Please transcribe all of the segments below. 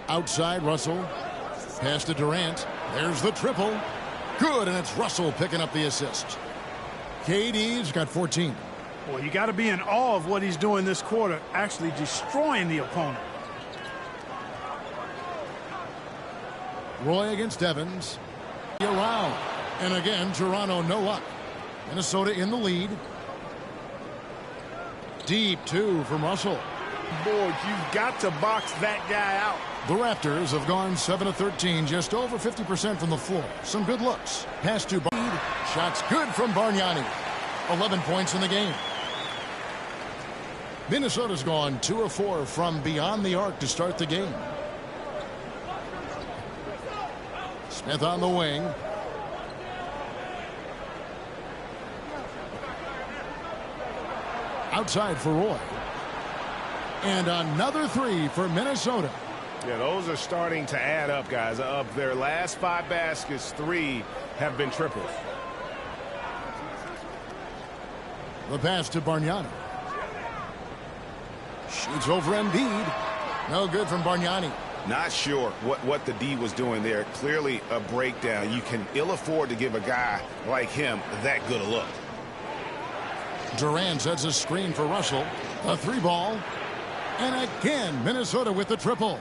Outside, Russell. Pass to Durant. There's the triple. Good, and it's Russell picking up the assist. KD's got 14. Well, you got to be in awe of what he's doing this quarter, actually destroying the opponent. Roy against Evans. Around. And again, Toronto no luck. Minnesota in the lead. Deep two from Russell. Boy, you've got to box that guy out. The Raptors have gone 7 of 13, just over 50% from the floor. Some good looks. Pass to Bard. Shots good from Bargnani. 11 points in the game. Minnesota's gone 2 of 4 from beyond the arc to start the game. Smith on the wing. Outside for Roy. And another three for Minnesota. Yeah, those are starting to add up, guys. Of their last 5 baskets, 3 have been triples. The pass to Bargnani. Shoots over Embiid. No good from Bargnani. Not sure what the D was doing there. Clearly a breakdown. You can ill afford to give a guy like him that good a look. Durant sets a screen for Russell. A 3-ball. And again, Minnesota with the triple.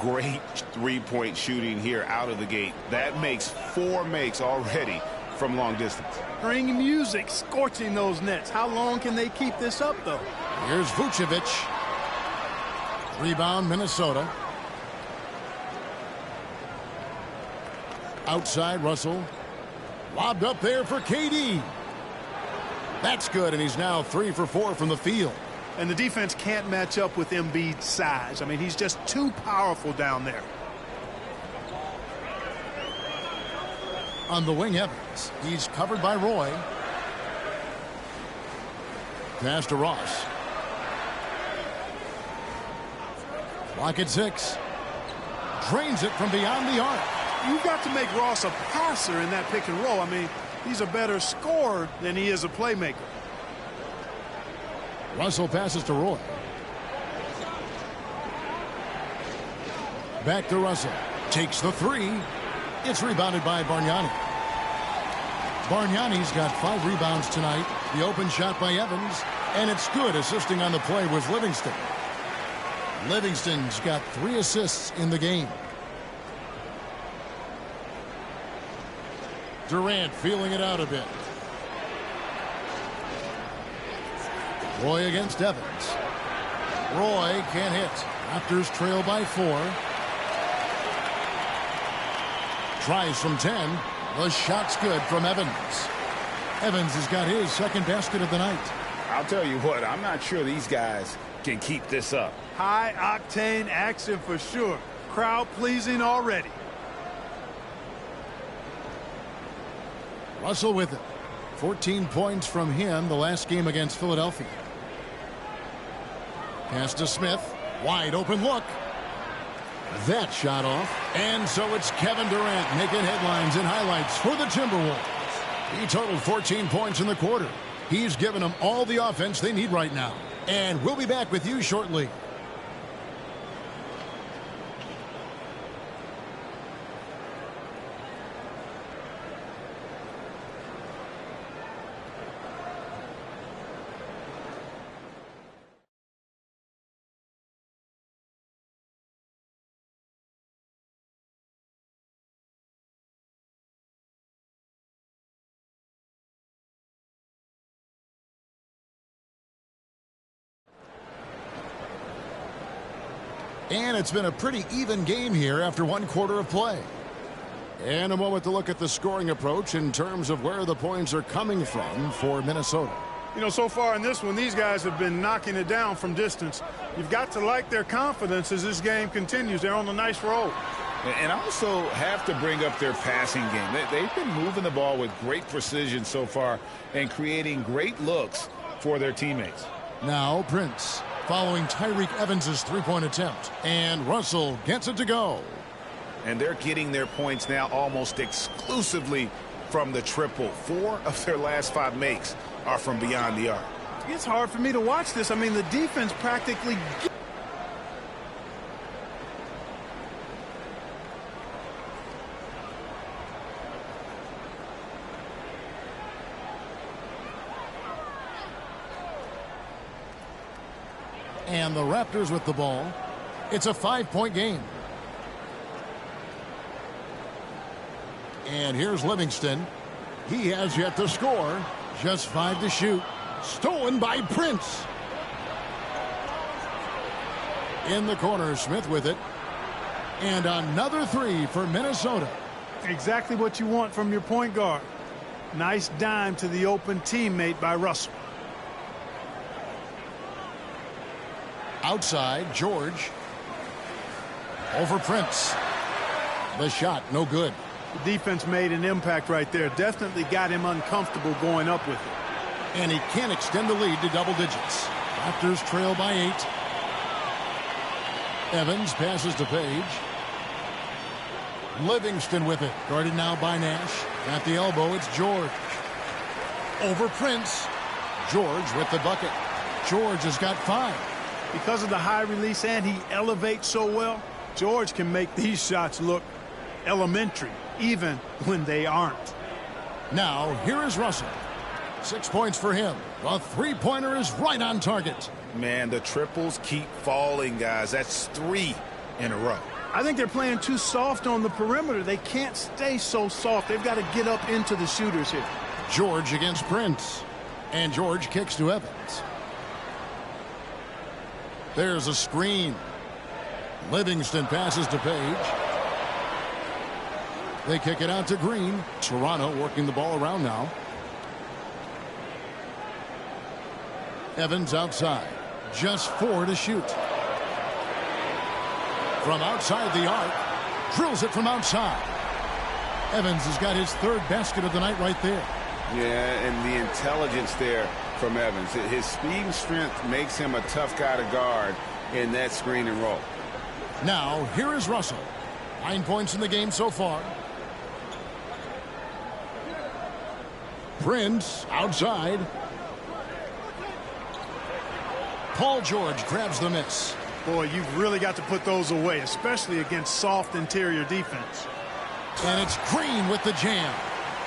Great three-point shooting here out of the gate. That makes 4 makes already from long distance. Ring music scorching those nets. How long can they keep this up, though? Here's Vucevic. Rebound, Minnesota. Outside, Russell. Lobbed up there for KD. That's good, and he's now 3 for 4 from the field. And the defense can't match up with Embiid's size. I mean, he's just too powerful down there. On the wing, Evans. He's covered by Roy. Pass to Ross. Clock at 6. Drains it from beyond the arc. You've got to make Ross a passer in that pick and roll. I mean, he's a better scorer than he is a playmaker. Russell passes to Roy. Back to Russell. Takes the 3. It's rebounded by Bargnani. Bargnani's got 5 rebounds tonight. The open shot by Evans. And it's good. Assisting on the play was Livingston. Livingston's got 3 assists in the game. Durant feeling it out a bit. Roy against Evans. Roy can't hit. Raptors trail by 4. Tries from 10. The shot's good from Evans. Evans has got his second basket of the night. I'll tell you what, I'm not sure these guys can keep this up. High-octane action for sure. Crowd-pleasing already. Russell with it. 14 points from him the last game against Philadelphia. Pass to Smith. Wide open look. That shot off. And so it's Kevin Durant making headlines and highlights for the Timberwolves. He totaled 14 points in the quarter. He's given them all the offense they need right now. And we'll be back with you shortly. And it's been a pretty even game here after 1 quarter of play. And a moment to look at the scoring approach in terms of where the points are coming from for Minnesota. You know, so far in this one, these guys have been knocking it down from distance. You've got to like their confidence as this game continues. They're on a nice roll. And also have to bring up their passing game. They've been moving the ball with great precision so far and creating great looks for their teammates. Now Prince following Tyreke Evans' 3-point attempt. And Russell gets it to go. And they're getting their points now almost exclusively from the triple. 4 of their last 5 makes are from beyond the arc. It's hard for me to watch this. I mean, the defense practically... And the Raptors with the ball. It's a 5-point game. And here's Livingston. He has yet to score. Just 5 to shoot. Stolen by Prince. In the corner, Smith with it. And another 3 for Minnesota. Exactly what you want from your point guard. Nice dime to the open teammate by Russell. Outside, George. Over Prince. The shot, no good. The defense made an impact right there. Definitely got him uncomfortable going up with it. And he can't extend the lead to double digits. Raptors trail by 8. Evans passes to Page. Livingston with it. Guarded now by Nash. At the elbow, it's George. Over Prince. George with the bucket. George has got 5. Because of the high release and he elevates so well, George can make these shots look elementary, even when they aren't. Now, here is Russell. 6 points for him. The three-pointer is right on target. Man, the triples keep falling, guys. That's 3 in a row. I think they're playing too soft on the perimeter. They can't stay so soft. They've got to get up into the shooters here. George against Prince. And George kicks to Evans. There's a screen. Livingston passes to Page. They kick it out to Green. Toronto working the ball around now. Evans outside. Just 4 to shoot. From outside the arc. Drills it from outside. Evans has got his 3rd basket of the night right there. Yeah, and the intelligence there from Evans. His speed and strength makes him a tough guy to guard in that screen and roll. Now, here is Russell. 9 points in the game so far. Prince outside. Paul George grabs the miss. Boy, you've really got to put those away, especially against soft interior defense. And it's Green with the jam.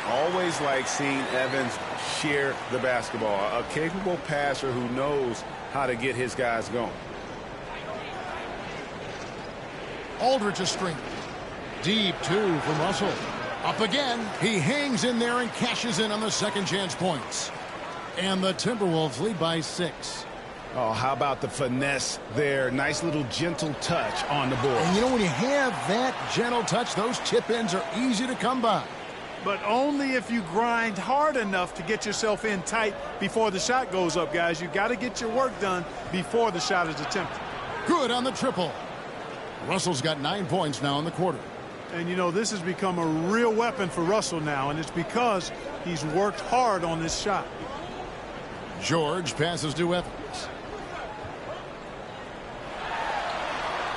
Always like seeing Evans share the basketball. A capable passer who knows how to get his guys going. Aldridge a screen. Deep 2 from Russell. Up again. He hangs in there and cashes in on the second chance points. And the Timberwolves lead by 6. Oh, how about the finesse there? Nice little gentle touch on the board. And you know, when you have that gentle touch, those chip-ins are easy to come by. But only if you grind hard enough to get yourself in tight before the shot goes up, guys. You've got to get your work done before the shot is attempted. Good on the triple. Russell's got 9 points now in the quarter. And, you know, this has become a real weapon for Russell now, and it's because he's worked hard on this shot. George passes to Evans.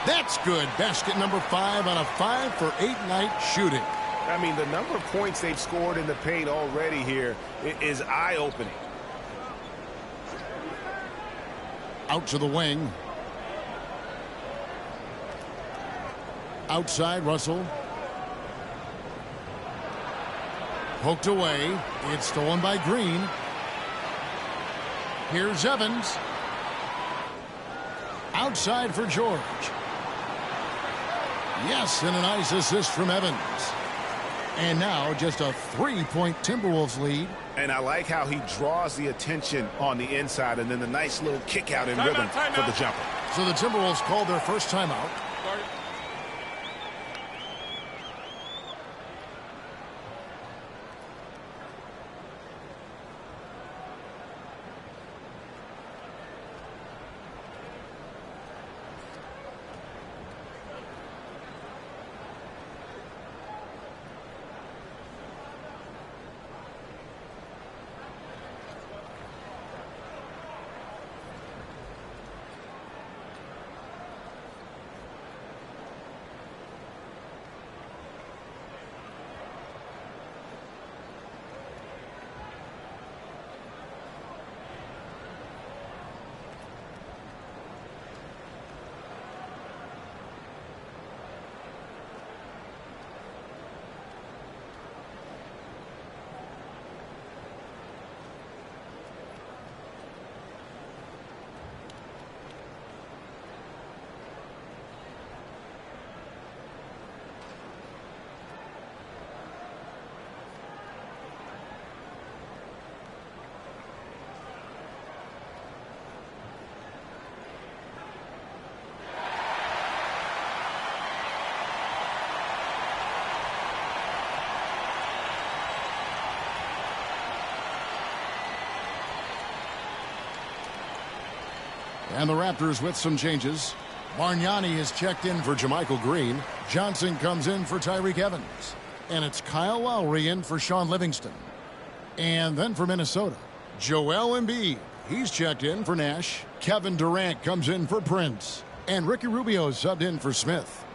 That's good. Basket number 5 on a 5-for-8 night shooting. I mean, the number of points they've scored in the paint already here is eye-opening. Out to the wing. Outside, Russell. Poked away. It's stolen by Green. Here's Evans. Outside for George. Yes, and a nice assist from Evans. And now just a 3-point Timberwolves lead. And I like how he draws the attention on the inside, and then the nice little kick out in rhythm for the jumper. So the Timberwolves called their first timeout. And the Raptors with some changes. Bargnani is checked in for JaMychal Green. Johnson comes in for Tyreke Evans. And it's Kyle Lowry in for Shaun Livingston. And then for Minnesota, Joel Embiid. He's checked in for Nash. Kevin Durant comes in for Prince. And Ricky Rubio subbed in for Smith.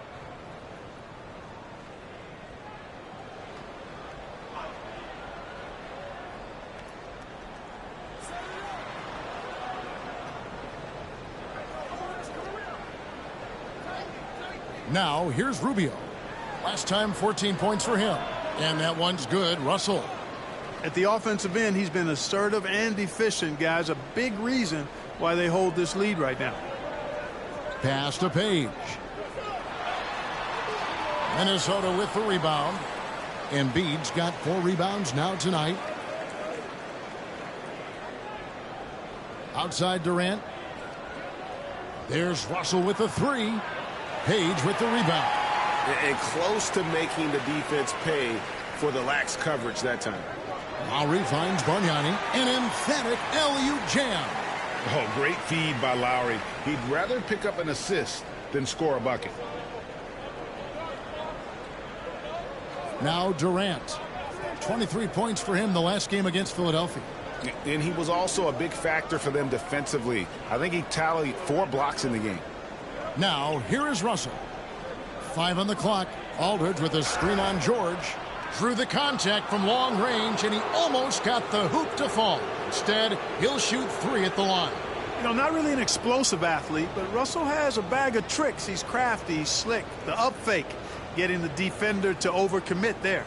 Now, here's Rubio. Last time, 14 points for him. And that one's good. Russell. At the offensive end, he's been assertive and efficient, guys. A big reason why they hold this lead right now. Pass to Page. Minnesota with the rebound. Embiid's got 4 rebounds now tonight. Outside Durant. There's Russell with the 3. Page with the rebound. And close to making the defense pay for the lax coverage that time. Lowry finds Bargnani. An emphatic alley-oop jam. Oh, great feed by Lowry. He'd rather pick up an assist than score a bucket. Now Durant. 23 points for him the last game against Philadelphia. And he was also a big factor for them defensively. I think he tallied 4 blocks in the game. Now, here is Russell. 5 on the clock. Aldridge with a screen on George. Through the contact from long range, and he almost got the hoop to fall. Instead, he'll shoot 3 at the line. You know, not really an explosive athlete, but Russell has a bag of tricks. He's crafty, he's slick. The up fake, getting the defender to overcommit there.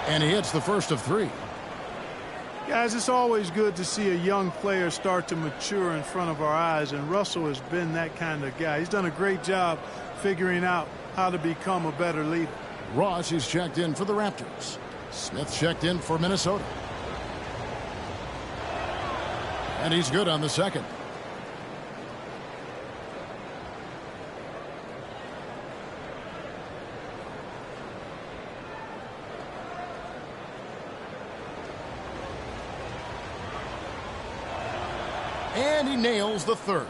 And he hits the first of 3. Guys, it's always good to see a young player start to mature in front of our eyes, and Russell has been that kind of guy. He's done a great job figuring out how to become a better leader. Ross is checked in for the Raptors. Smith checked in for Minnesota. And he's good on the second. And he nails the third.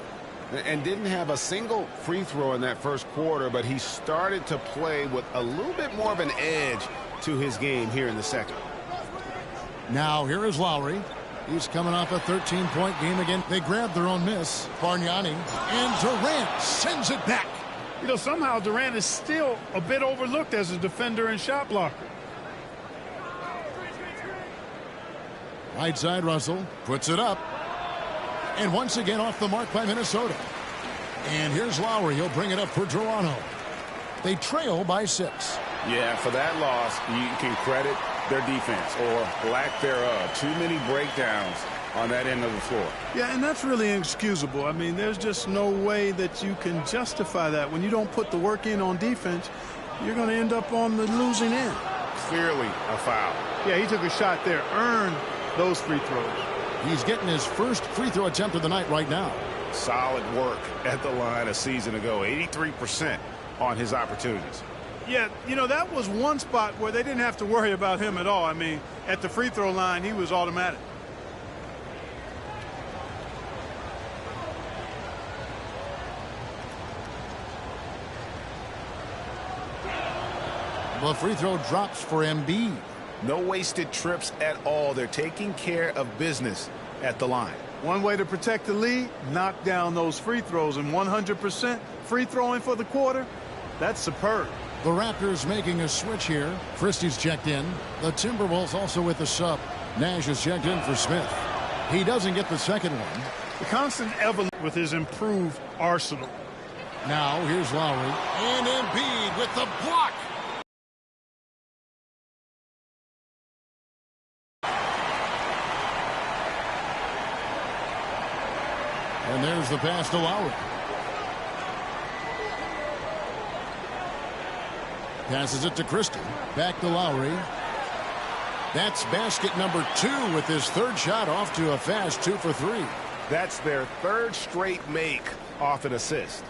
And didn't have a single free throw in that first quarter, but he started to play with a little bit more of an edge to his game here in the second. Now here is Lowry. He's coming off a 13-point game again. They grabbed their own miss. Bargnani. And Durant sends it back. You know, somehow Durant is still a bit overlooked as a defender and shot blocker. Right side Russell puts it up. And once again off the mark by Minnesota. And here's Lowry. He'll bring it up for Toronto. They trail by 6. Yeah, for that loss, you can credit their defense or lack thereof. Too many breakdowns on that end of the floor. Yeah, and that's really inexcusable. I mean, there's just no way that you can justify that. When you don't put the work in on defense, you're going to end up on the losing end. Clearly a foul. Yeah, he took a shot there, earned those free throws. He's getting his first free throw attempt of the night right now. Solid work at the line a season ago. 83% on his opportunities. Yeah, you know, that was one spot where they didn't have to worry about him at all. I mean, at the free throw line, he was automatic. The free throw drops for Embiid. No wasted trips at all. They're taking care of business at the line. One way to protect the lead, knock down those free throws, and 100% free throwing for the quarter, that's superb. The Raptors making a switch here. Christie's checked in. The Timberwolves also with the sub. Nash is checked in for Smith. He doesn't get the second one. The constant evolution with his improved arsenal. Now here's Lowry. And Embiid with the block. And there's the pass to Lowry. Passes it to Christie. Back to Lowry. That's basket number 2 with his third shot off to a fast 2 for 3. That's their third straight make off an assist.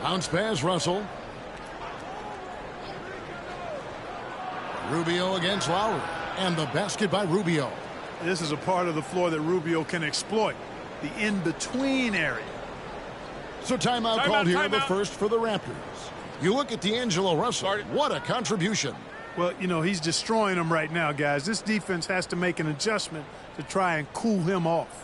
Bounce pass, Russell. Rubio against Lowry. And the basket by Rubio. This is a part of the floor that Rubio can exploit. The in-between area. So timeout called here, the first for the Raptors. You look at D'Angelo Russell. What a contribution. Well, you know, he's destroying them right now, guys. This defense has to make an adjustment to try and cool him off.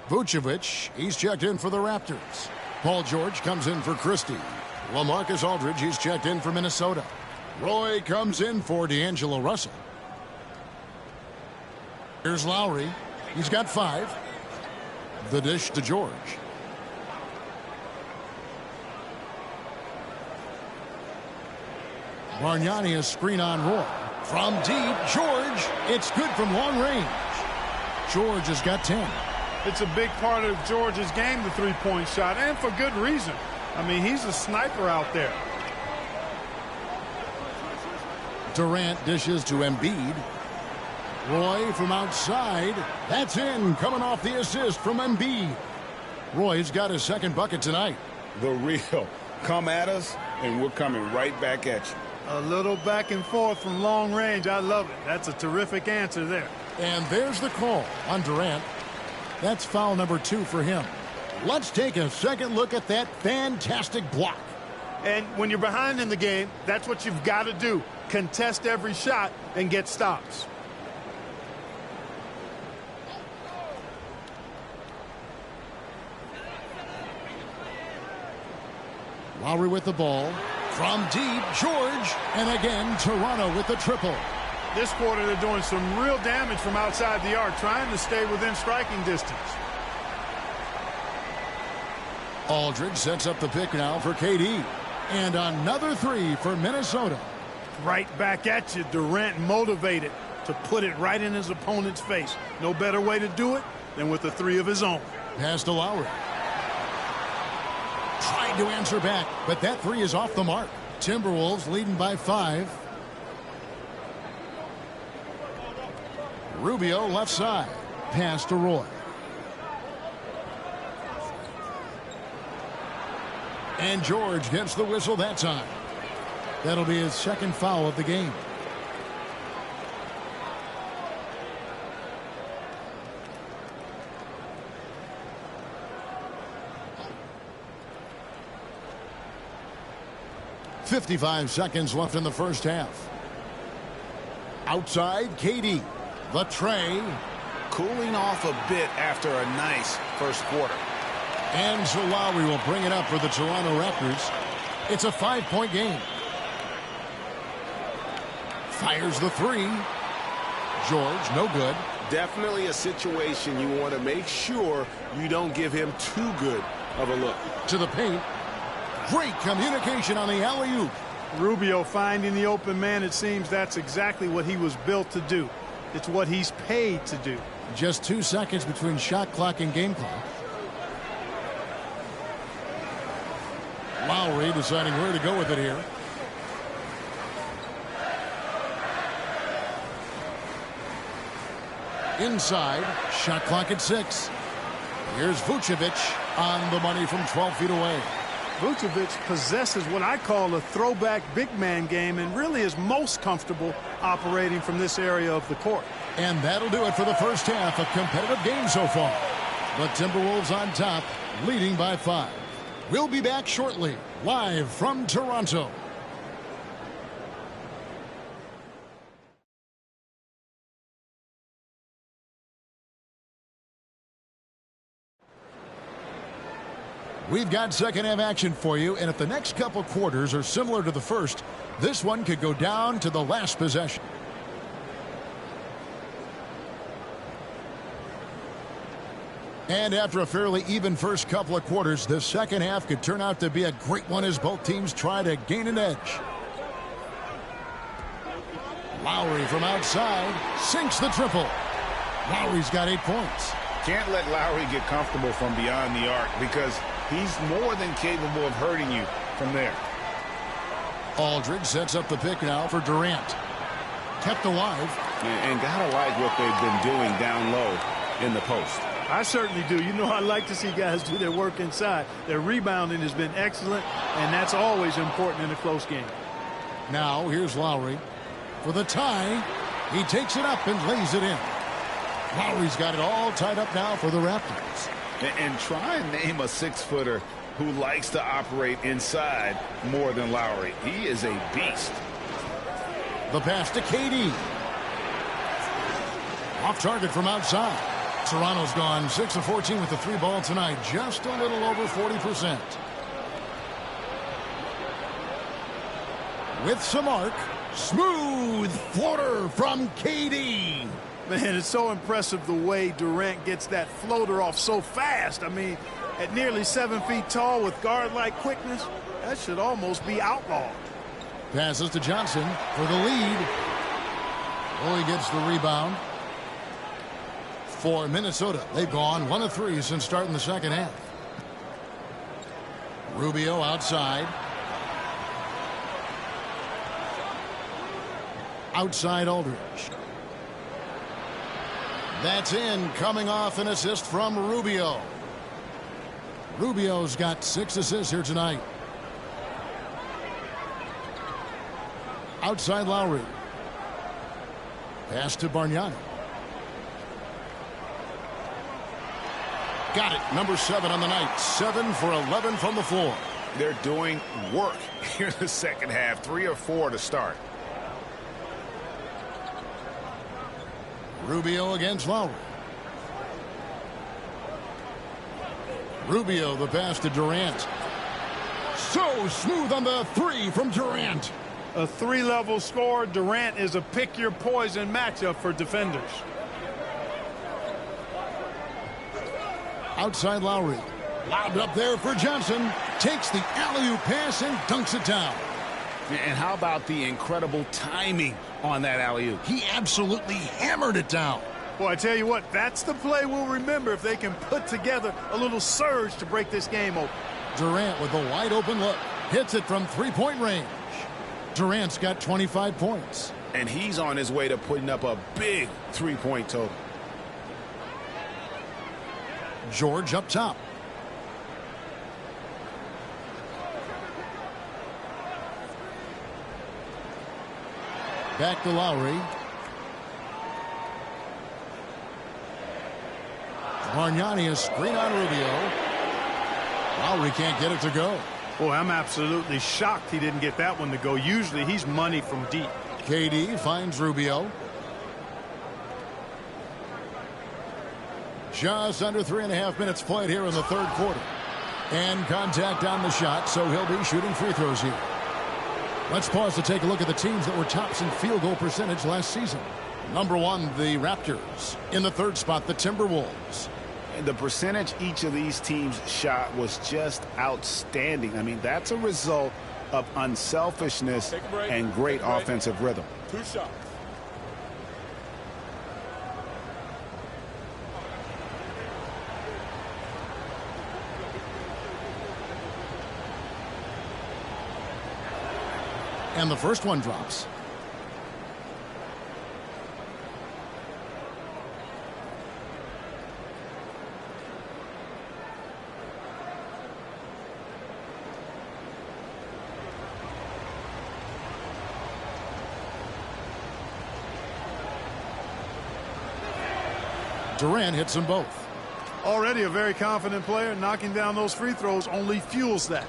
Vucevic, he's checked in for the Raptors. Paul George comes in for Christie. LaMarcus Aldridge, he's checked in for Minnesota. Roy comes in for D'Angelo Russell. Here's Lowry. He's got 5. The dish to George. Bargnani, a screen on Roy. From deep, George. It's good from long range. George has got 10. It's a big part of George's game, the three-point shot, and for good reason. I mean, he's a sniper out there. Durant dishes to Embiid. Roy from outside. That's in, coming off the assist from Embiid. Roy's got his second bucket tonight. The real. Come at us, and we're coming right back at you. A little back and forth from long range. I love it. That's a terrific answer there. And there's the call on Durant. That's foul number 2 for him. Let's take a second look at that fantastic block. And when you're behind in the game, that's what you've got to do. Contest every shot and get stops. Lowry with the ball. From deep, George. And again, Toronto with the triple. This quarter, they're doing some real damage from outside the arc, trying to stay within striking distance. Aldridge sets up the pick now for KD. And another 3 for Minnesota. Right back at you. Durant motivated to put it right in his opponent's face. No better way to do it than with a 3 of his own. Pass to Lowry. Tried to answer back, but that 3 is off the mark. Timberwolves leading by 5. Rubio left side. Pass to Roy. And George gets the whistle that time. That'll be his second foul of the game. .55 seconds left in the first half. Outside, KD. The tray. Cooling off a bit after a nice first quarter. And so Lowry will bring it up for the Toronto Raptors. It's a 5-point game. Fires the 3. George, no good. Definitely a situation you want to make sure you don't give him too good of a look. To the paint. Great communication on the alley-oop. Rubio finding the open man. It seems that's exactly what he was built to do. It's what he's paid to do. Just 2 seconds between shot clock and game clock. Lowry deciding where to go with it here. Inside, shot clock at 6. Here's Vucevic on the money from 12 feet away. Vucevic possesses what I call a throwback big man game and really is most comfortable operating from this area of the court. And that'll do it for the first half. A competitive game so far. The Timberwolves on top, leading by 5. We'll be back shortly, live from Toronto. We've got second half action for you, and if the next couple quarters are similar to the first, this one could go down to the last possession. And after a fairly even first couple of quarters, the second half could turn out to be a great one as both teams try to gain an edge. Lowry from outside sinks the triple. Lowry's got 8 points. Can't let Lowry get comfortable from beyond the arc because he's more than capable of hurting you from there. Aldridge sets up the pick now for Durant. Kept alive. And gotta like what they've been doing down low in the post. I certainly do. You know, I like to see guys do their work inside. Their rebounding has been excellent, and that's always important in a close game. Now here's Lowry for the tie. He takes it up and lays it in. Lowry's got it all tied up now for the Raptors. And try and name a 6-footer who likes to operate inside more than Lowry. He is a beast. The pass to KD. Off target from outside. Toronto's gone 6 of 14 with the 3 ball tonight. Just a little over 40%. With some arc. Smooth floater from KD. Man, it's so impressive the way Durant gets that floater off so fast. I mean, at nearly 7 feet tall with guard-like quickness, that should almost be outlawed. Passes to Johnson for the lead. Oh, he gets the rebound. For Minnesota, they've gone 1 of 3 since starting the second half. Rubio outside. Outside Aldridge. That's in, coming off an assist from Rubio. Rubio's got 6 assists here tonight. Outside Lowry. Pass to Bargnani. Got it. Number 7 on the night. 7 for 11 from the floor. They're doing work here in the second half. 3 or 4 to start. Rubio against Lowry. Rubio, the pass to Durant. So smooth on the 3 from Durant. A 3-level score. Durant is a pick-your-poison matchup for defenders. Outside Lowry. Lobbed up there for Johnson. Takes the alley-oop pass and dunks it down. And how about the incredible timing on that alley-oop? He absolutely hammered it down. Boy, I tell you what, that's the play we'll remember if they can put together a little surge to break this game open. Durant with a wide open look. Hits it from 3-point range. Durant's got 25 points. And he's on his way to putting up a big 3-point total. George up top. Back to Lowry. Bargnani, a screen on Rubio. Lowry can't get it to go. Boy, I'm absolutely shocked he didn't get that one to go. Usually he's money from deep. KD finds Rubio. Just under 3.5 minutes played here in the third quarter. And contact on the shot, so he'll be shooting free throws here. Let's pause to take a look at the teams that were tops in field goal percentage last season. Number 1, the Raptors. In the third spot, the Timberwolves. And the percentage each of these teams shot was just outstanding. I mean, that's a result of unselfishness and great offensive rhythm. 2 shots. And the first one drops. Durant hits them both. Already a very confident player. Knocking down those free throws only fuels that.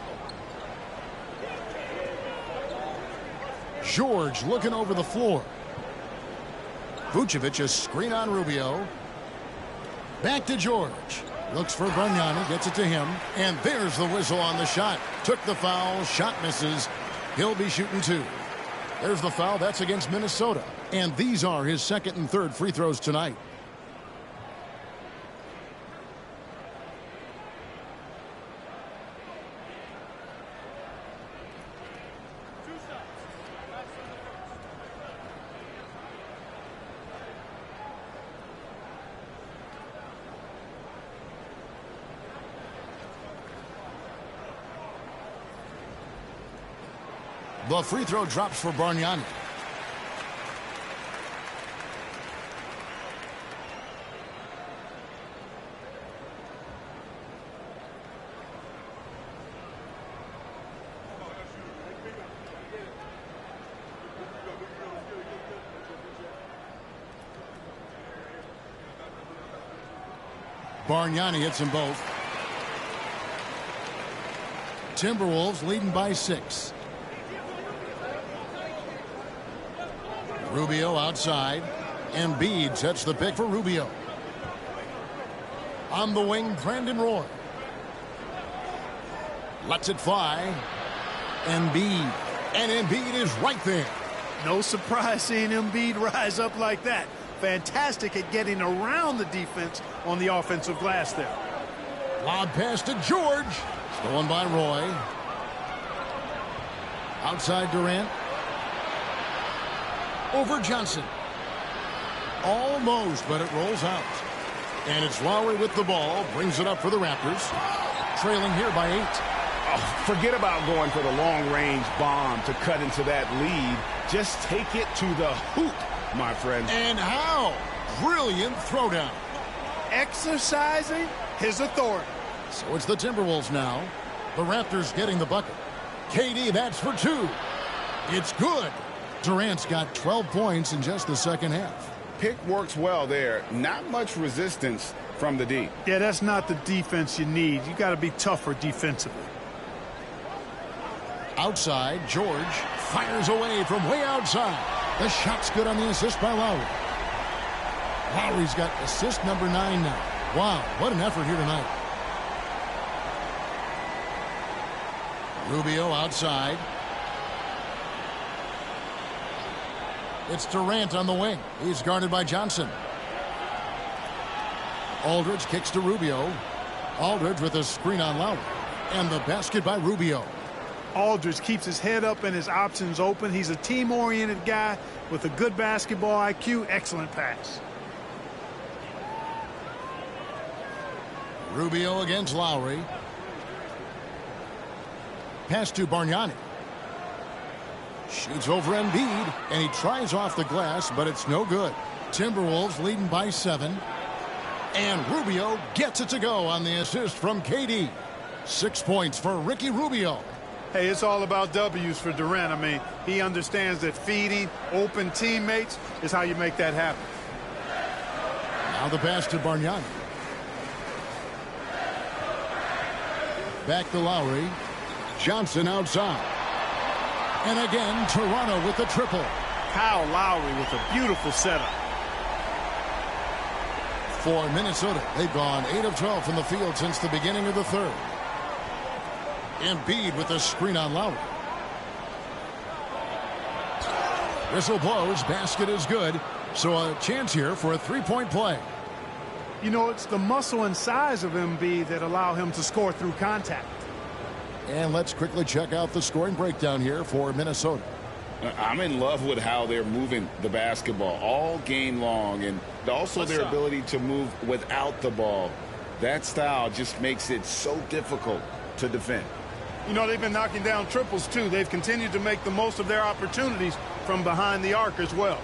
George looking over the floor. Vucevic a screen on Rubio. Back to George. Looks for Bargnani, gets it to him, and there's the whistle on the shot. Took the foul, shot misses. He'll be shooting 2. There's the foul, that's against Minnesota. And these are his second and third free throws tonight. The free throw drops for Bargnani. Bargnani hits them both. Timberwolves leading by 6. Rubio outside. Embiid sets the pick for Rubio. On the wing, Brandon Roy. Lets it fly. Embiid. And Embiid is right there. No surprise seeing Embiid rise up like that. Fantastic at getting around the defense on the offensive glass there. Lob pass to George. Stolen by Roy. Outside Durant. Over Johnson. Almost, but it rolls out. And it's Lowry with the ball. Brings it up for the Raptors. Trailing here by 8. Oh, forget about going for the long-range bomb to cut into that lead. Just take it to the hoop, my friend. And how? Brilliant throwdown. Exercising his authority. So it's the Timberwolves now. The Raptors getting the bucket. KD, that's for 2. It's good. Durant's got 12 points in just the second half. Pick works well there. Not much resistance from the D. Yeah, that's not the defense you need. You got to be tougher defensively. Outside, George fires away from way outside. The shot's good on the assist by Lowry. Lowry's got assist number 9 now. Wow, what an effort here tonight. Rubio outside. It's Durant on the wing. He's guarded by Johnson. Aldridge kicks to Rubio. Aldridge with a screen on Lowry. And the basket by Rubio. Aldridge keeps his head up and his options open. He's a team-oriented guy with a good basketball IQ. Excellent pass. Rubio against Lowry. Pass to Bargnani. Shoots over Embiid, and he tries off the glass, but it's no good. Timberwolves leading by 7. And Rubio gets it to go on the assist from KD. 6 points for Ricky Rubio. Hey, it's all about W's for Durant. I mean, he understands that feeding open teammates is how you make that happen. Now the pass to Bargnani. Back to Lowry. Johnson outside. And again, Toronto with the triple. Kyle Lowry with a beautiful setup. For Minnesota, they've gone 8 of 12 from the field since the beginning of the third. Embiid with a screen on Lowry. Whistle blows, basket is good. So a chance here for a three-point play. You know, it's the muscle and size of Embiid that allow him to score through contact. And let's quickly check out the scoring breakdown here for Minnesota. I'm in love with how they're moving the basketball all game long, and also their ability to move without the ball. That style just makes it so difficult to defend. You know, they've been knocking down triples, too. They've continued to make the most of their opportunities from behind the arc as well.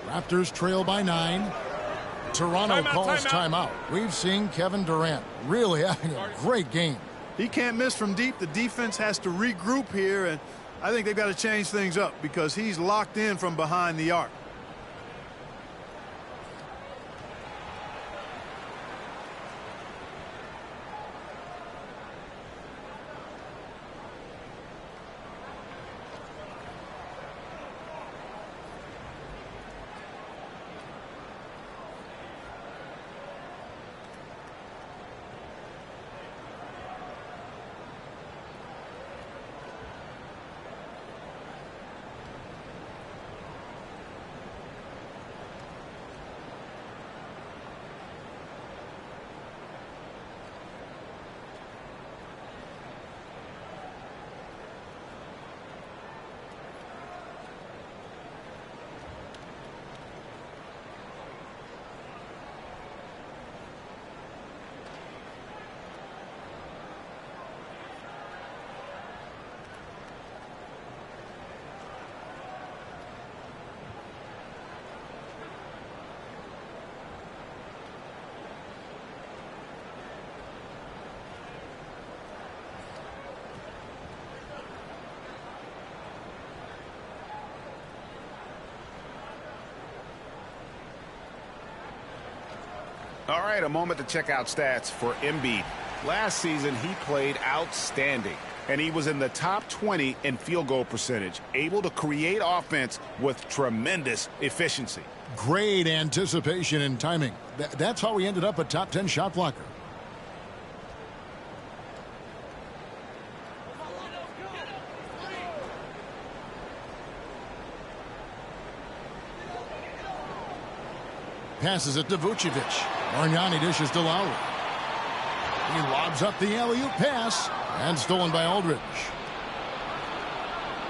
Raptors trail by 9. Toronto calls timeout. We've seen Kevin Durant really having a great game. He can't miss from deep. The defense has to regroup here, and I think they've got to change things up because he's locked in from behind the arc. All right, a moment to check out stats for Embiid. Last season, he played outstanding, and he was in the top 20 in field goal percentage, able to create offense with tremendous efficiency. Great anticipation and timing. That's how he ended up a top 10 shot blocker. Passes it to Vucevic. Bargnani dishes to Lowry. He lobs up the alley-oop pass and stolen by Aldridge.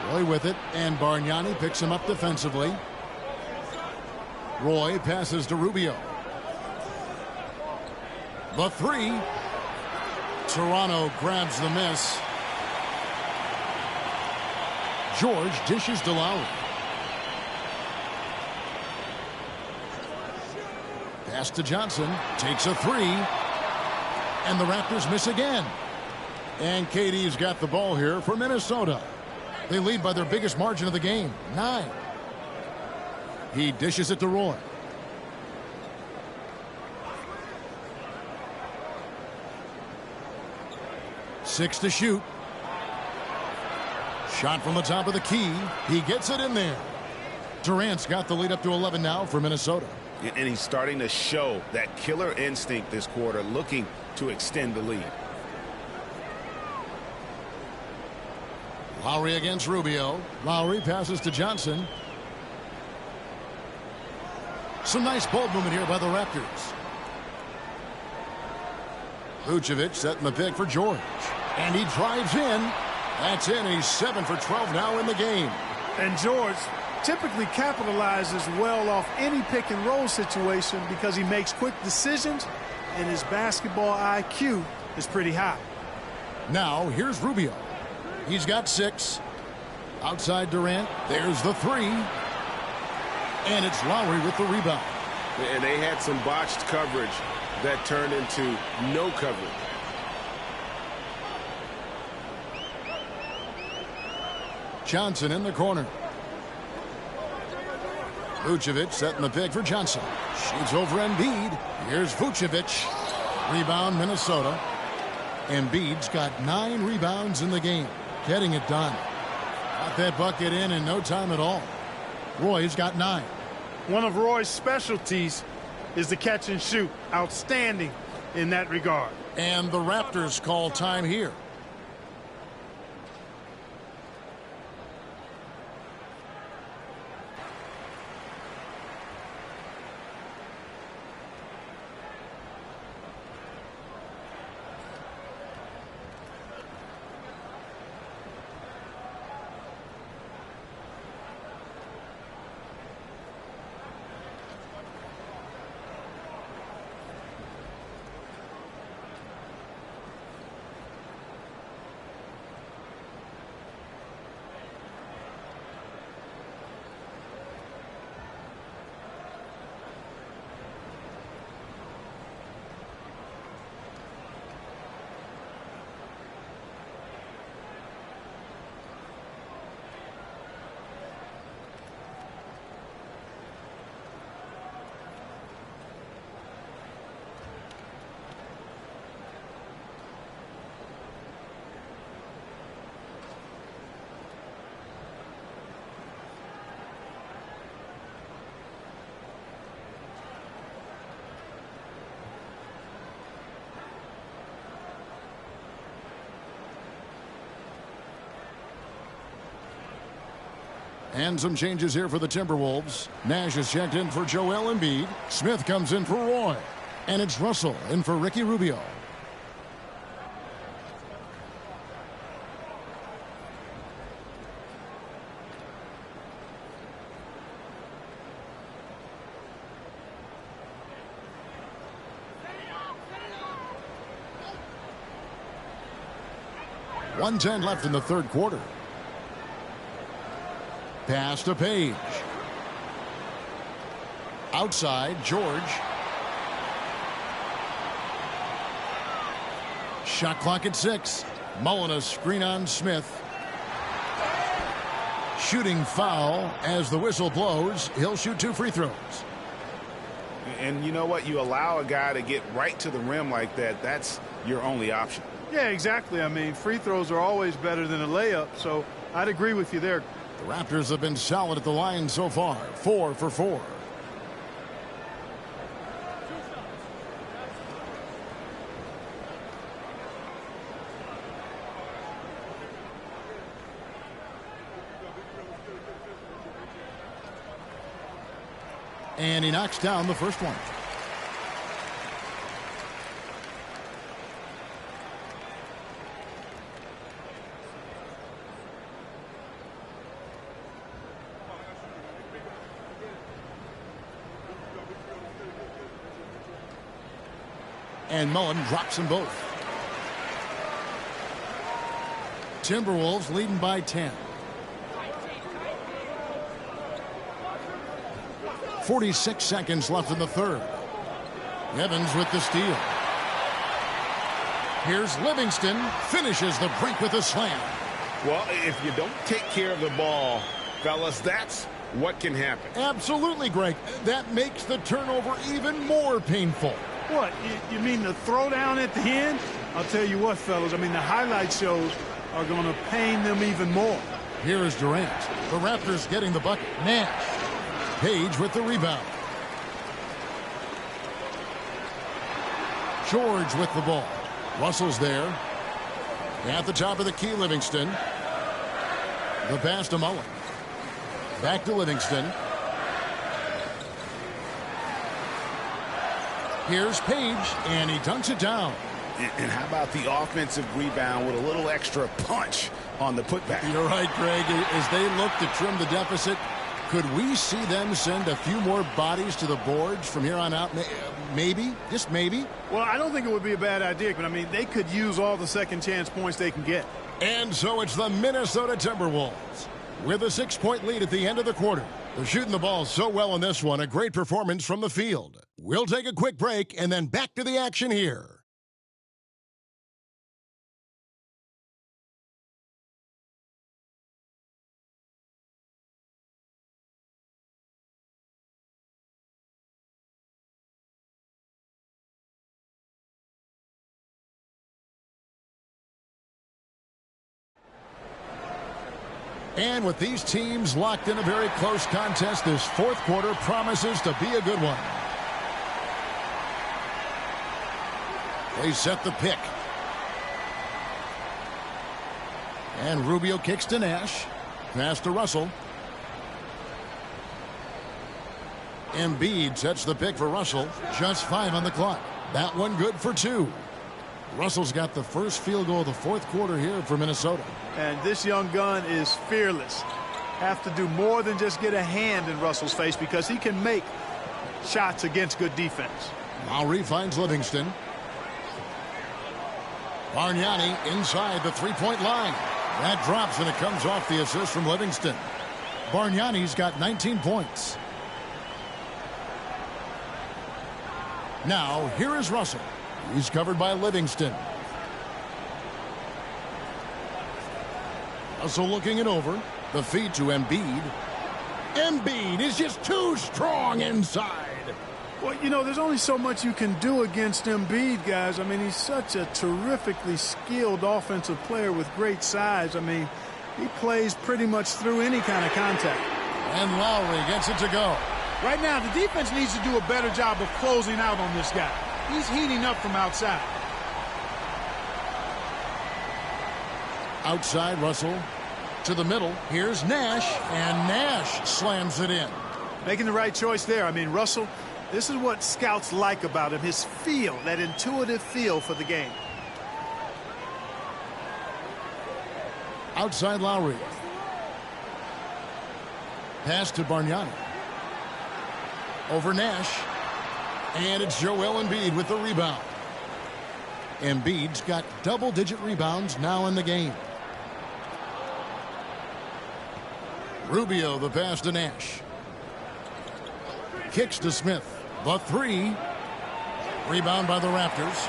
Roy with it, and Bargnani picks him up defensively. Roy passes to Rubio. The three. Toronto grabs the miss. George dishes to Lowry. Pass to Johnson, takes a three, and the Raptors miss again. And KD's got the ball here for Minnesota. They lead by their biggest margin of the game, 9. He dishes it to Roy. Six to shoot. Shot from the top of the key. He gets it in there. Durant's got the lead up to 11 now for Minnesota. And he's starting to show that killer instinct this quarter, looking to extend the lead. Lowry against Rubio. Lowry passes to Johnson. Some nice ball movement here by the Raptors. Vucevic setting the pick for George. And he drives in. That's in. He's 7 for 12 now in the game. And George typically capitalizes well off any pick and roll situation because he makes quick decisions and his basketball IQ is pretty high. Now here's Rubio. He's got 6. Outside Durant. There's the 3. And it's Lowry with the rebound. And they had some botched coverage that turned into no coverage. Johnson in the corner. Vucevic setting the pick for Johnson. Shoots over Embiid. Here's Vucevic. Rebound Minnesota. Embiid's got 9 rebounds in the game. Getting it done. Got that bucket in no time at all. Roy's got 9. One of Roy's specialties is the catch and shoot. Outstanding in that regard. And the Raptors call time here. And some changes here for the Timberwolves. Nash is checked in for Joel Embiid. Smith comes in for Roy. And it's Russell in for Ricky Rubio. .110 left in the third quarter. Pass to Page. Outside, George. Shot clock at 6. Mullen a screen on Smith. Shooting foul as the whistle blows. He'll shoot 2 free throws. And you know what? You allow a guy to get right to the rim like that. That's your only option. Yeah, exactly. I mean, free throws are always better than a layup, so I'd agree with you there. The Raptors have been solid at the line so far. 4 for 4. And he knocks down the first one. And Mullen drops them both. Timberwolves leading by 10. 46 seconds left in the third. Evans with the steal. Here's Livingston. Finishes the break with a slam. Well, if you don't take care of the ball, fellas, that's what can happen. Absolutely, Greg. That makes the turnover even more painful. What, you mean the throwdown at the end? I'll tell you what, fellas, I mean, the highlight shows are going to pain them even more. Here is Durant. The Raptors getting the bucket. Nash. Page with the rebound. George with the ball. Russell's there. At the top of the key, Livingston. The pass to Mullen. Back to Livingston. Here's Page, and he dunks it down. And how about the offensive rebound with a little extra punch on the putback? You're right, Greg. As they look to trim the deficit, could we see them send a few more bodies to the boards from here on out? Maybe, just maybe. Well, I don't think it would be a bad idea, but I mean, they could use all the second chance points they can get. And so it's the Minnesota Timberwolves with a 6-point lead at the end of the quarter. They're shooting the ball so well in this one. A great performance from the field. We'll take a quick break and then back to the action here. And with these teams locked in a very close contest, this fourth quarter promises to be a good one. They set the pick. And Rubio kicks to Nash. Pass to Russell. Embiid sets the pick for Russell. Just 5 on the clock. That one good for 2. Russell's got the first field goal of the fourth quarter here for Minnesota. And this young gun is fearless. Have to do more than just get a hand in Russell's face because he can make shots against good defense. Lowry finds Livingston. Bargnani inside the three-point line. That drops and it comes off the assist from Livingston. Bargnani's got 19 points. Now here is Russell. He's covered by Livingston. Russell looking it over. The feed to Embiid. Embiid is just too strong inside. Well, you know, there's only so much you can do against Embiid, guys. I mean, he's such a terrifically skilled offensive player with great size. I mean, he plays pretty much through any kind of contact. And Lowry gets it to go. Right now, the defense needs to do a better job of closing out on this guy. He's heating up from outside. Outside, Russell. To the middle. Here's Nash. And Nash slams it in. Making the right choice there. I mean, Russell, this is what scouts like about him. His feel, that intuitive feel for the game. Outside Lowry. Pass to Bargnani. Over Nash. And it's Joel Embiid with the rebound. Embiid's got double-digit rebounds now in the game. Rubio, the pass to Nash. Kicks to Smith. The three. Rebound by the Raptors.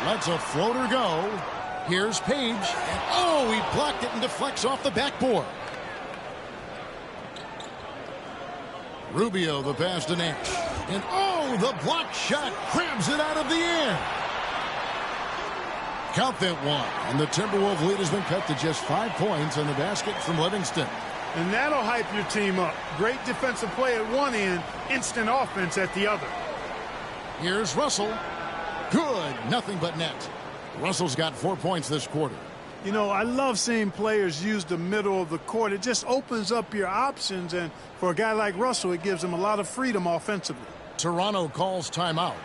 Lets a floater go. Here's Page. And oh, he blocked it and deflects off the backboard. Rubio, the pass to Nash. And oh, the block shot grabs it out of the air. Count that one. And the Timberwolves lead has been cut to just 5 points on the basket from Livingston. And that'll hype your team up. Great defensive play at one end, instant offense at the other. Here's Russell. Good. Nothing but net. Russell's got 4 points this quarter. You know, I love seeing players use the middle of the court. It just opens up your options, and for a guy like Russell, it gives him a lot of freedom offensively. Toronto calls timeout.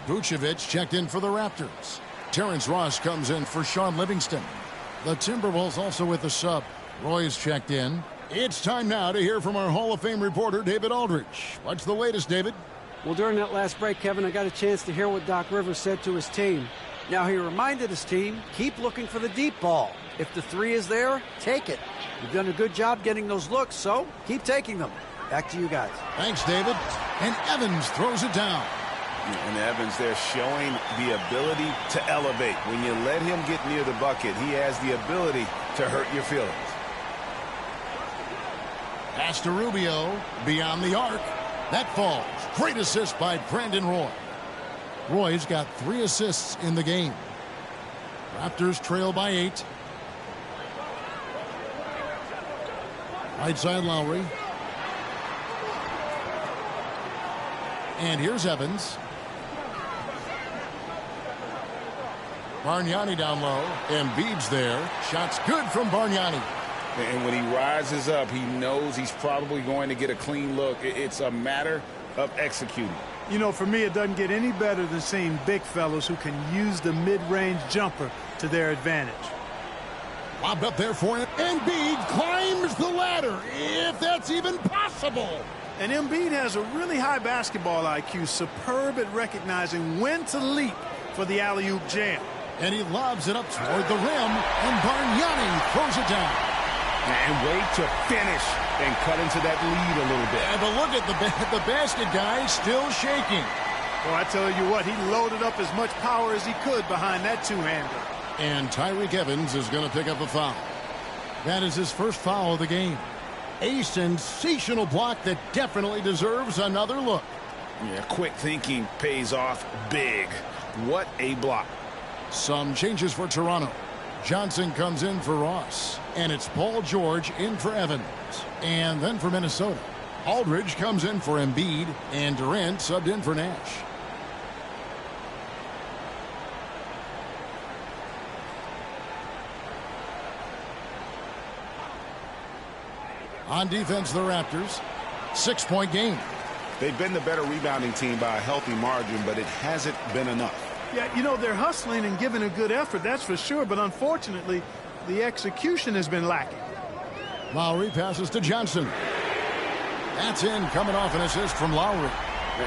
Vucevic checked in for the Raptors. Terrence Ross comes in for Sean Livingston. The Timberwolves also with the sub. Roy's checked in. It's time now to hear from our Hall of Fame reporter, David Aldridge. What's the latest, David? Well, during that last break, Kevin, I got a chance to hear what Doc Rivers said to his team. Now, he reminded his team, keep looking for the deep ball. If the three is there, take it. You've done a good job getting those looks, so keep taking them. Back to you guys. Thanks, David. And Evans throws it down. And Evans there showing the ability to elevate. When you let him get near the bucket, he has the ability to hurt your feelings. Pass to Rubio. Beyond the arc. That falls. Great assist by Brandon Roy. Roy's got 3 assists in the game. Raptors trail by 8. Right side Lowry. And here's Evans. Bargnani down low. Embiid's there. Shot's good from Bargnani. And when he rises up, he knows he's probably going to get a clean look. It's a matter of executing. You know, for me, it doesn't get any better than seeing big fellas who can use the mid-range jumper to their advantage. Lobbed up there for him. Embiid climbs the ladder, if that's even possible. And Embiid has a really high basketball IQ, superb at recognizing when to leap for the alley-oop jam. And he lobs it up toward the rim, and Bargnani throws it down. And wait to finish and cut into that lead a little bit. But look at the basket guy still shaking. Well, I tell you what, he loaded up as much power as he could behind that two-hander. And Tyreke Evans is going to pick up a foul. That is his first foul of the game. A sensational block that definitely deserves another look. Yeah, quick thinking pays off big. What a block. Some changes for Toronto. Johnson comes in for Ross. And it's Paul George in for Evans. And then for Minnesota, Aldridge comes in for Embiid. And Durant subbed in for Nash. On defense, the Raptors. 6-point game. They've been the better rebounding team by a healthy margin, but it hasn't been enough. Yeah, you know, they're hustling and giving a good effort, that's for sure. But unfortunately, the execution has been lacking. Lowry passes to Johnson. That's in, coming off an assist from Lowry.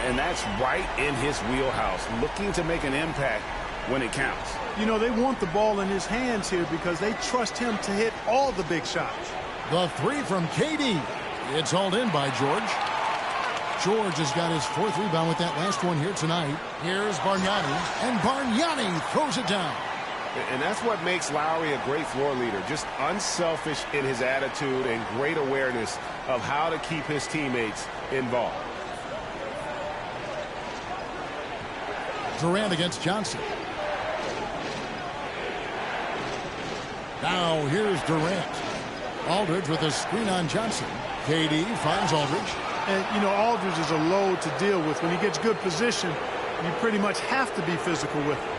And that's right in his wheelhouse, looking to make an impact when it counts. You know, they want the ball in his hands here because they trust him to hit all the big shots. The three from KD. It's hauled in by George. George has got his 4th rebound with that last one here tonight. Here's Bargnani, and Bargnani throws it down. And that's what makes Lowry a great floor leader, just unselfish in his attitude and great awareness of how to keep his teammates involved. Durant against Johnson. Now here's Durant. Aldridge with a screen on Johnson. KD finds Aldridge. And, you know, Aldridge is a load to deal with. When he gets good position, you pretty much have to be physical with him.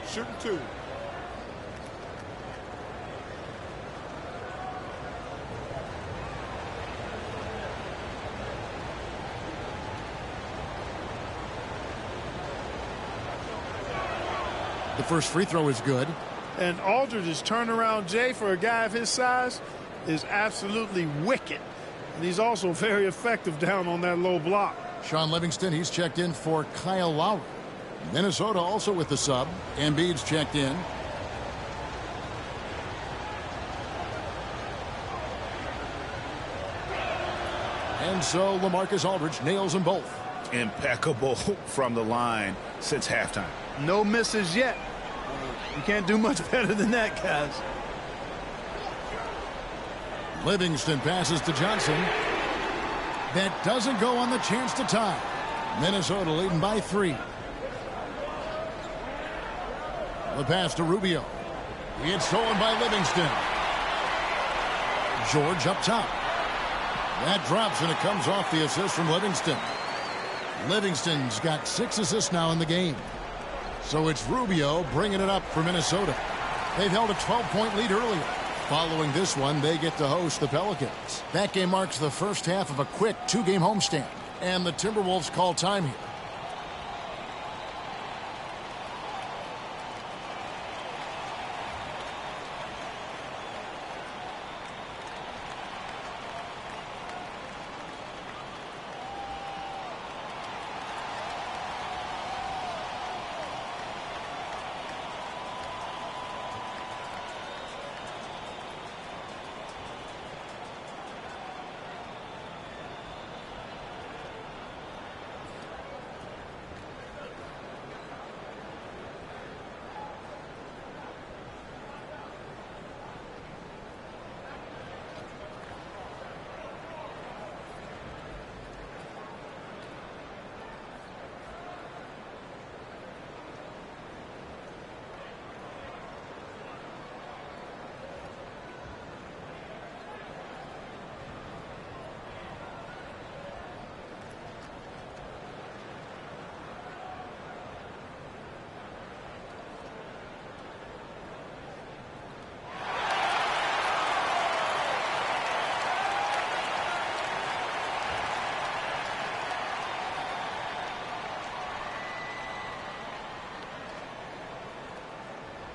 Shooting 2. The first free throw is good. And Aldridge's turnaround, Jay, for a guy of his size, is absolutely wicked. And he's also very effective down on that low block. Sean Livingston, he's checked in for Kyle Lowry. Minnesota also with the sub. Embiid's checked in. And so LaMarcus Aldridge nails them both. Impeccable from the line since halftime. No misses yet. You can't do much better than that, guys. Livingston passes to Johnson. That doesn't go on the chance to tie. Minnesota leading by 3. The pass to Rubio. It's stolen by Livingston. George up top. That drops, and it comes off the assist from Livingston. Livingston's got 6 assists now in the game. So it's Rubio bringing it up for Minnesota. They've held a 12-point lead earlier. Following this one, they get to host the Pelicans. That game marks the first half of a quick 2-game homestand. And the Timberwolves call time here.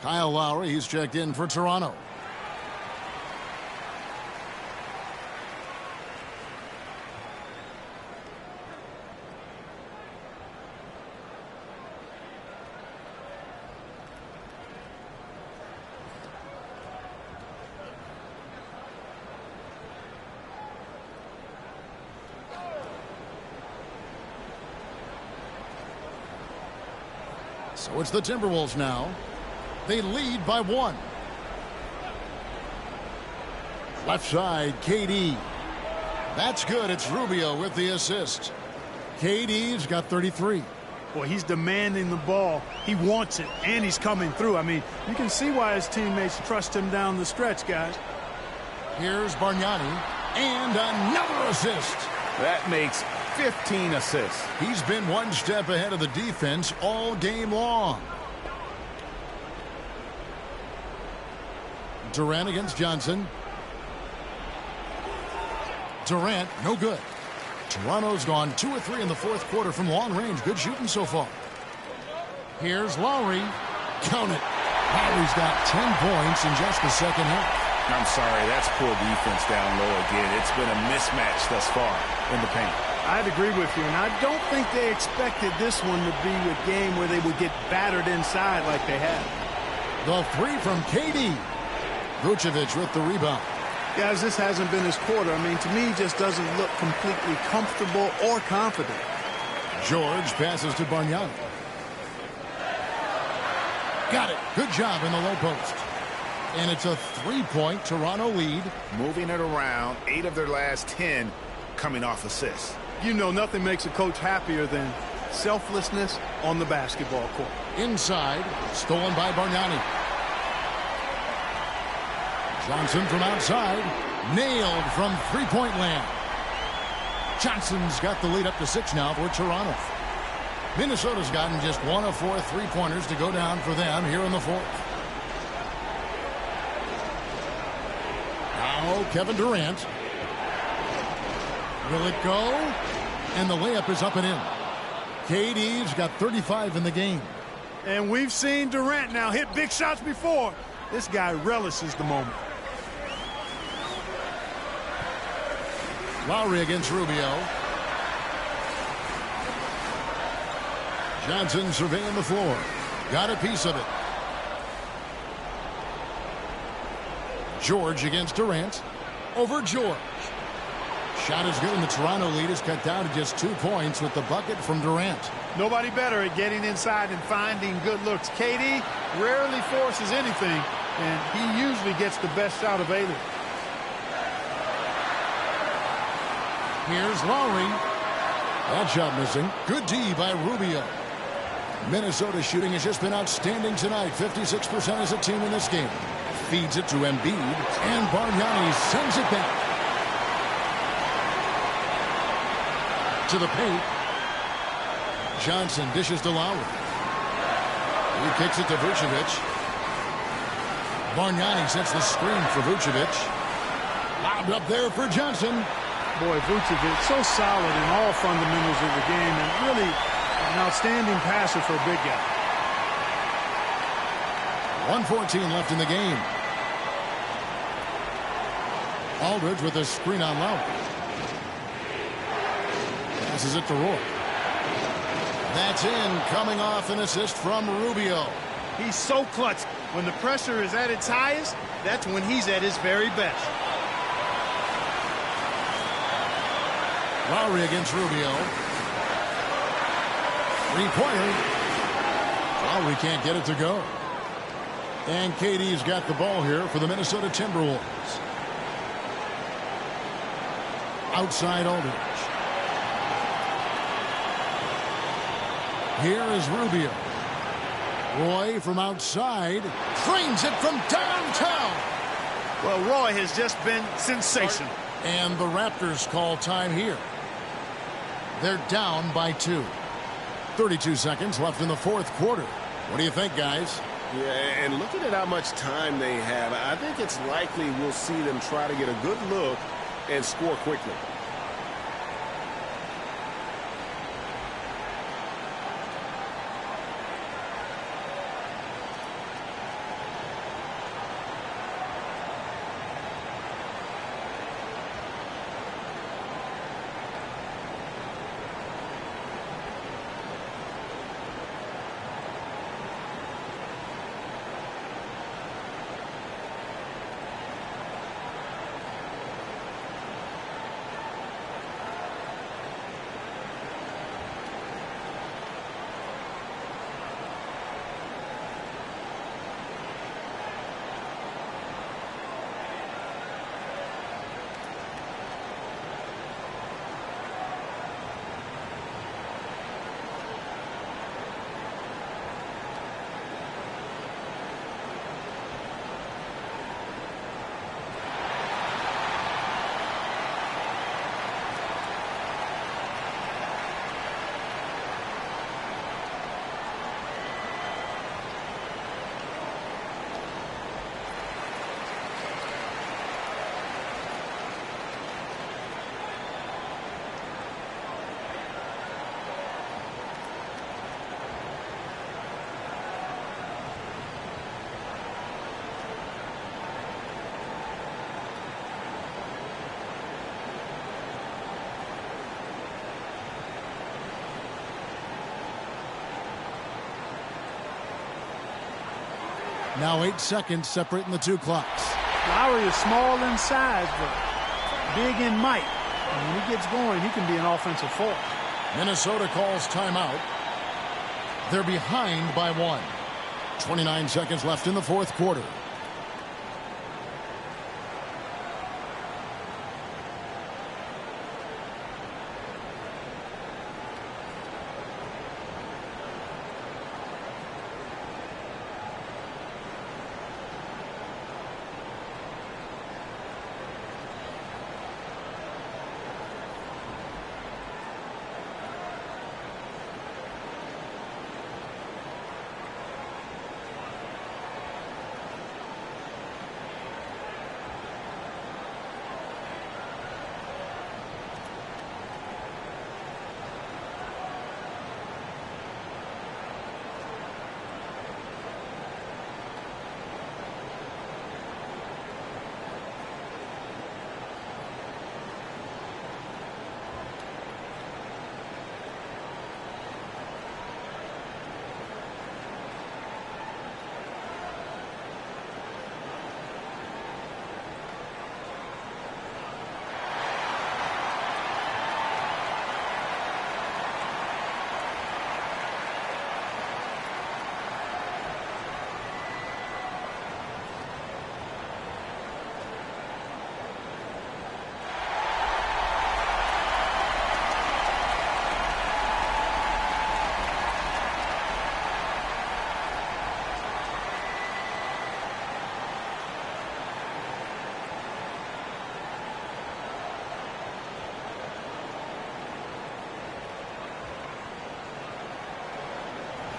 Kyle Lowry, he's checked in for Toronto. So it's the Timberwolves now. They lead by 1. Left side, KD. That's good. It's Rubio with the assist. KD's got 33. Boy, he's demanding the ball. He wants it, and he's coming through. I mean, you can see why his teammates trust him down the stretch, guys. Here's Bargnani, and another assist. That makes 15 assists. He's been one step ahead of the defense all game long. Durant against Johnson. Durant, no good. Toronto's gone 2 of 3 in the fourth quarter from long range. Good shooting so far. Here's Lowry. Count it. Lowry's got 10 points in just the second half. I'm sorry, that's poor defense down low again. It's been a mismatch thus far in the paint. I'd agree with you, and I don't think they expected this one to be a game where they would get battered inside like they had. The three from KD. Vucevic with the rebound. Guys, this hasn't been his quarter. I mean, to me, he just doesn't look completely comfortable or confident. George passes to Bargnani. Got it. Good job in the low post. And it's a 3-point Toronto lead. Moving it around, 8 of their last 10 coming off assists. You know, nothing makes a coach happier than selflessness on the basketball court. Inside, stolen by Bargnani. Johnson from outside, nailed from three-point land. Johnson's got the lead up to 6 now for Toronto. Minnesota's gotten just 1 of 4 3-pointers to go down for them here in the fourth. Now Kevin Durant. Will it go? And the layup is up and in. KD's got 35 in the game. And we've seen Durant now hit big shots before. This guy relishes the moment. Lowry against Rubio. Johnson surveying the floor. Got a piece of it. George against Durant. Over George. Shot is good, and the Toronto lead is cut down to just 2 points with the bucket from Durant. Nobody better at getting inside and finding good looks. KD rarely forces anything, and he usually gets the best shot available. Here's Lowry. That shot missing. Good D by Rubio. Minnesota's shooting has just been outstanding tonight. 56% as a team in this game. Feeds it to Embiid, and Bargnani sends it back. To the paint. Johnson dishes to Lowry. He kicks it to Vucevic. Bargnani sets the screen for Vucevic. Lobbed up there for Johnson. Boy, Vucevic so solid in all fundamentals of the game, and really an outstanding passer for a big guy. 1:14 left in the game. Aldridge with a screen on Lowry. Passes it to Roy. That's in, coming off an assist from Rubio. He's so clutch. When the pressure is at its highest, that's when he's at his very best. Lowry against Rubio. 3-pointer. Lowry can't get it to go. And KD's got the ball here for the Minnesota Timberwolves. Outside Aldridge. Here is Rubio. Roy from outside trains it from downtown. Well, Roy has just been sensational. And the Raptors call time here. They're down by 2. 32 seconds left in the fourth quarter. What do you think, guys? Yeah, and looking at how much time they have, I think it's likely we'll see them try to get a good look and score quickly. Now 8 seconds separating the two clocks. Lowry is small in size, but big in might. And when he gets going, he can be an offensive force. Minnesota calls timeout. They're behind by 1. 29 seconds left in the fourth quarter.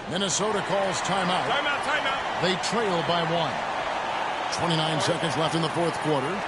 Minnesota calls timeout. Timeout. They trail by 1. 29 seconds left in the fourth quarter.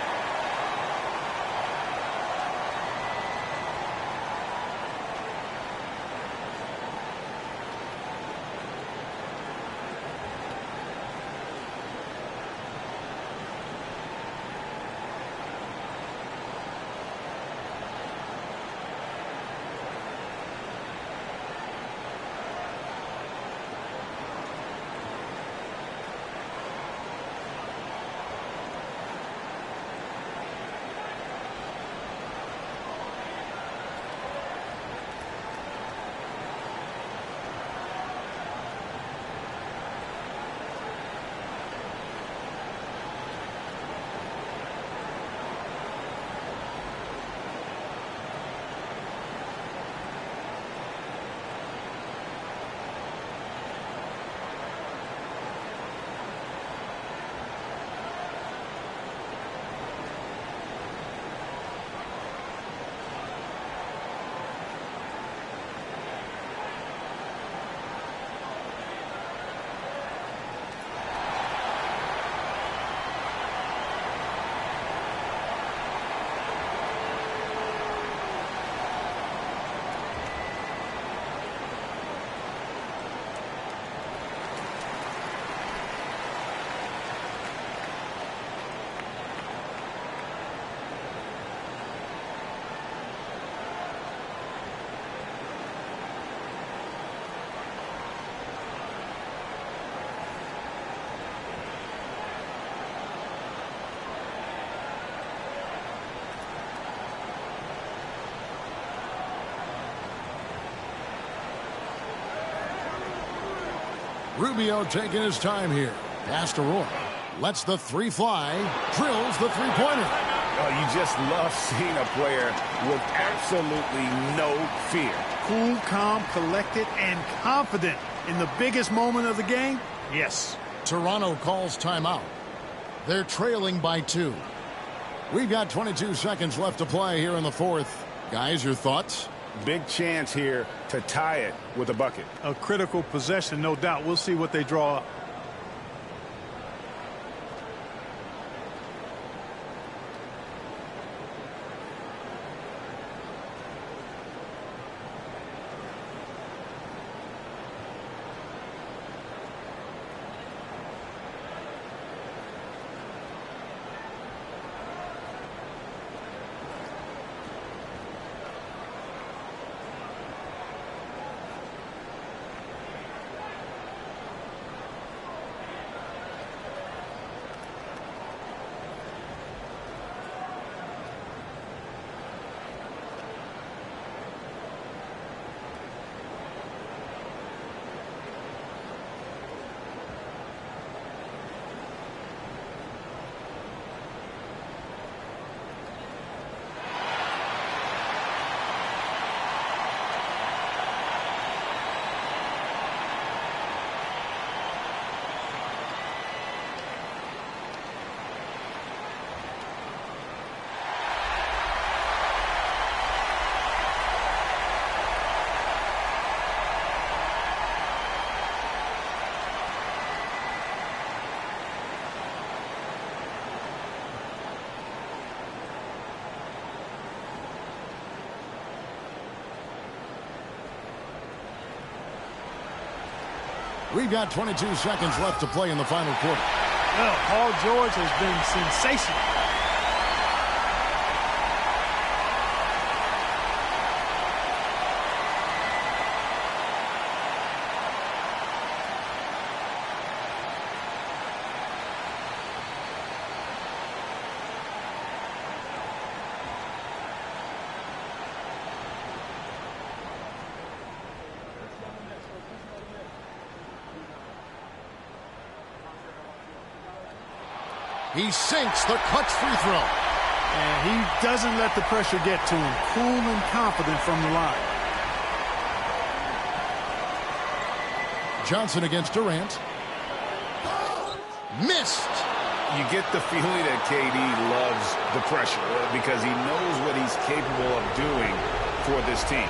Rubio taking his time here. Pass to Roy. Lets the three fly. Drills the three-pointer. Oh, you just love seeing a player with absolutely no fear. Cool, calm, collected, and confident in the biggest moment of the game. Yes. Toronto calls timeout. They're trailing by 2. We've got 22 seconds left to play here in the fourth. Guys, your thoughts? Big chance here to tie it with a bucket. A critical possession, no doubt. We'll see what they draw up. We've got 22 seconds left to play in the final quarter. Well, Paul George has been sensational. He sinks the clutch free throw. And he doesn't let the pressure get to him. Cool and confident from the line. Johnson against Durant. Missed. You get the feeling that KD loves the pressure because he knows what he's capable of doing for this team.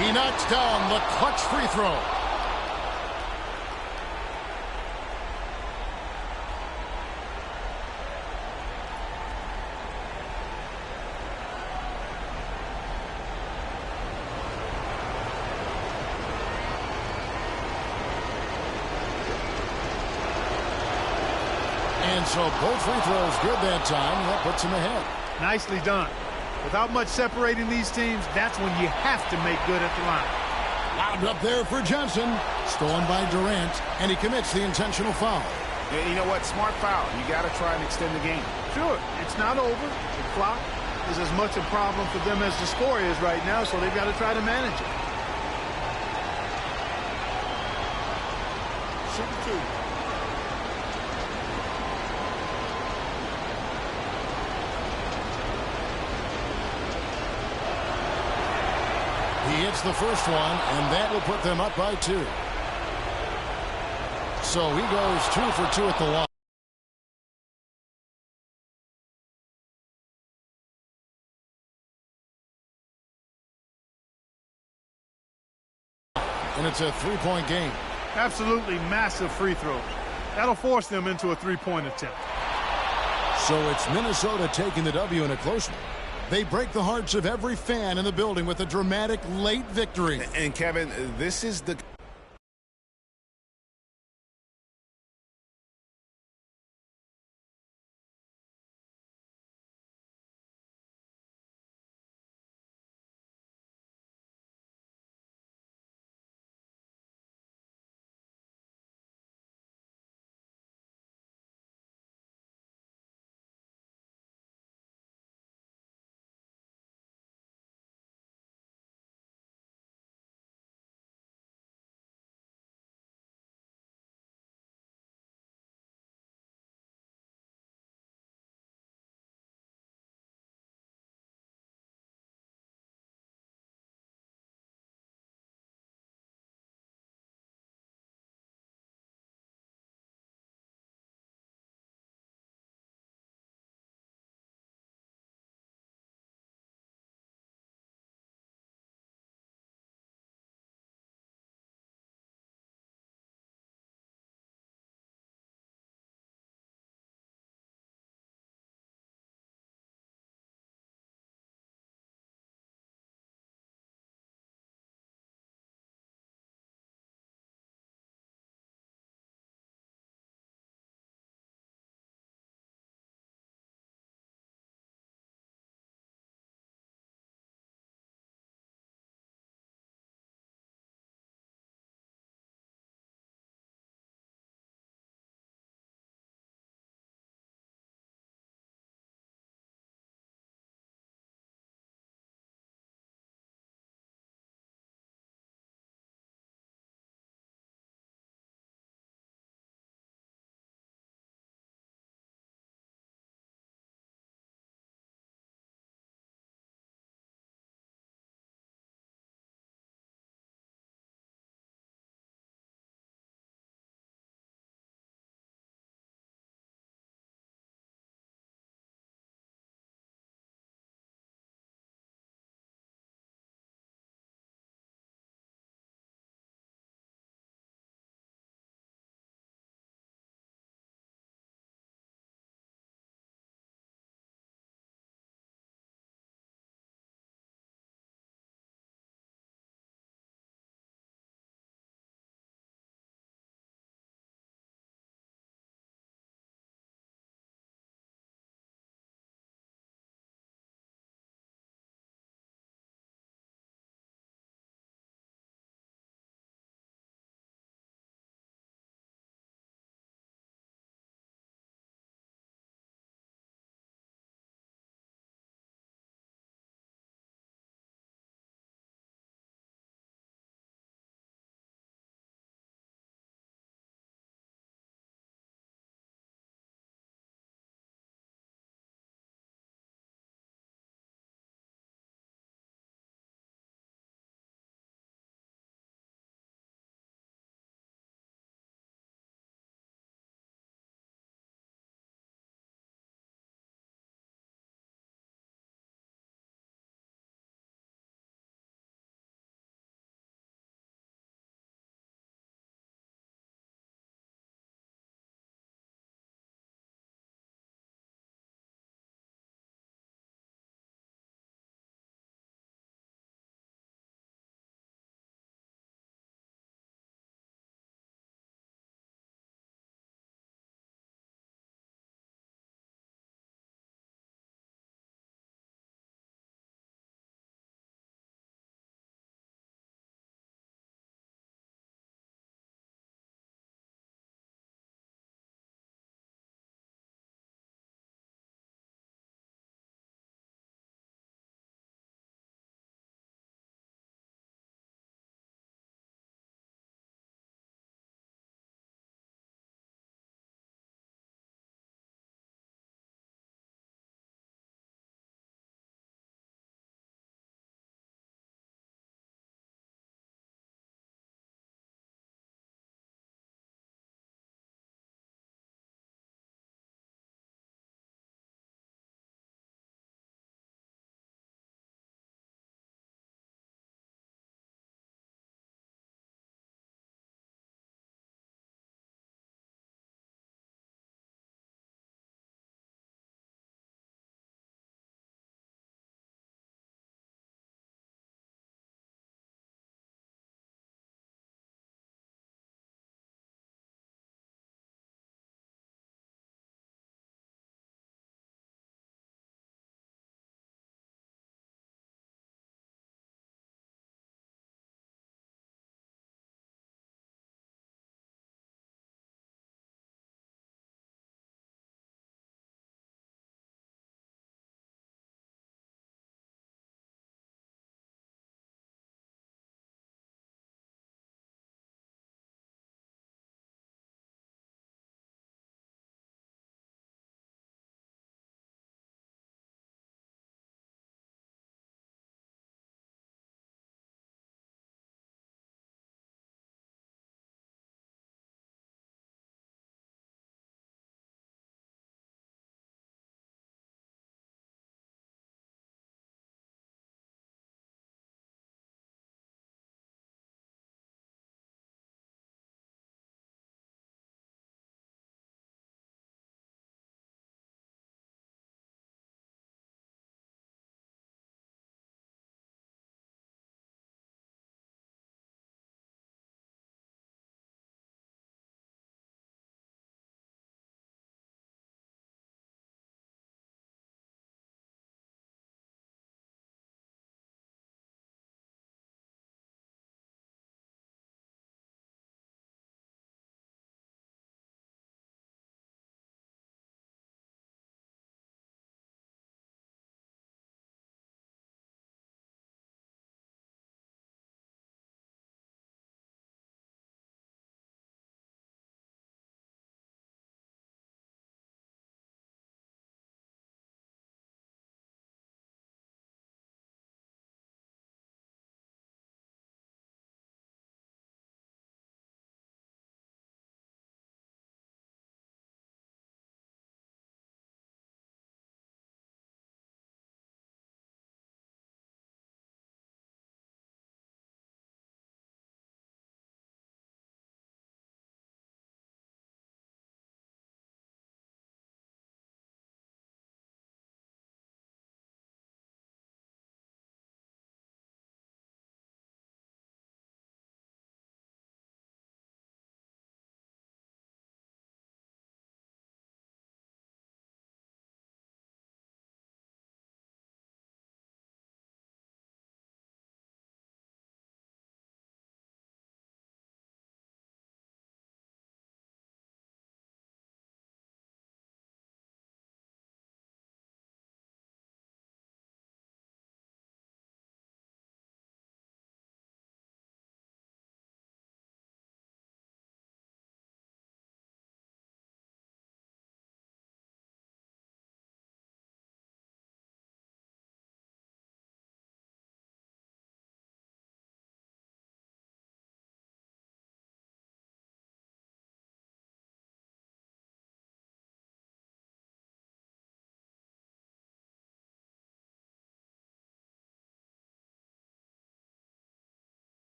He knocks down the clutch free throw. And so both free throws good that time. That puts him ahead. Nicely done. Without much separating these teams, that's when you have to make good at the line. Lobbed up there for Johnson. Stolen by Durant, and he commits the intentional foul. Yeah, you know what? Smart foul. You got to try and extend the game. Sure, it's not over. The clock is as much a problem for them as the score is right now, so they've got to try to manage it. Shoot two. He hits the first one, and that will put them up by 2. So he goes 2 for 2 at the line. And it's a three-point game. Absolutely massive free throws. That'll force them into a three-point attempt. So it's Minnesota taking the W in a close one. They break the hearts of every fan in the building with a dramatic late victory. And Kevin, this is the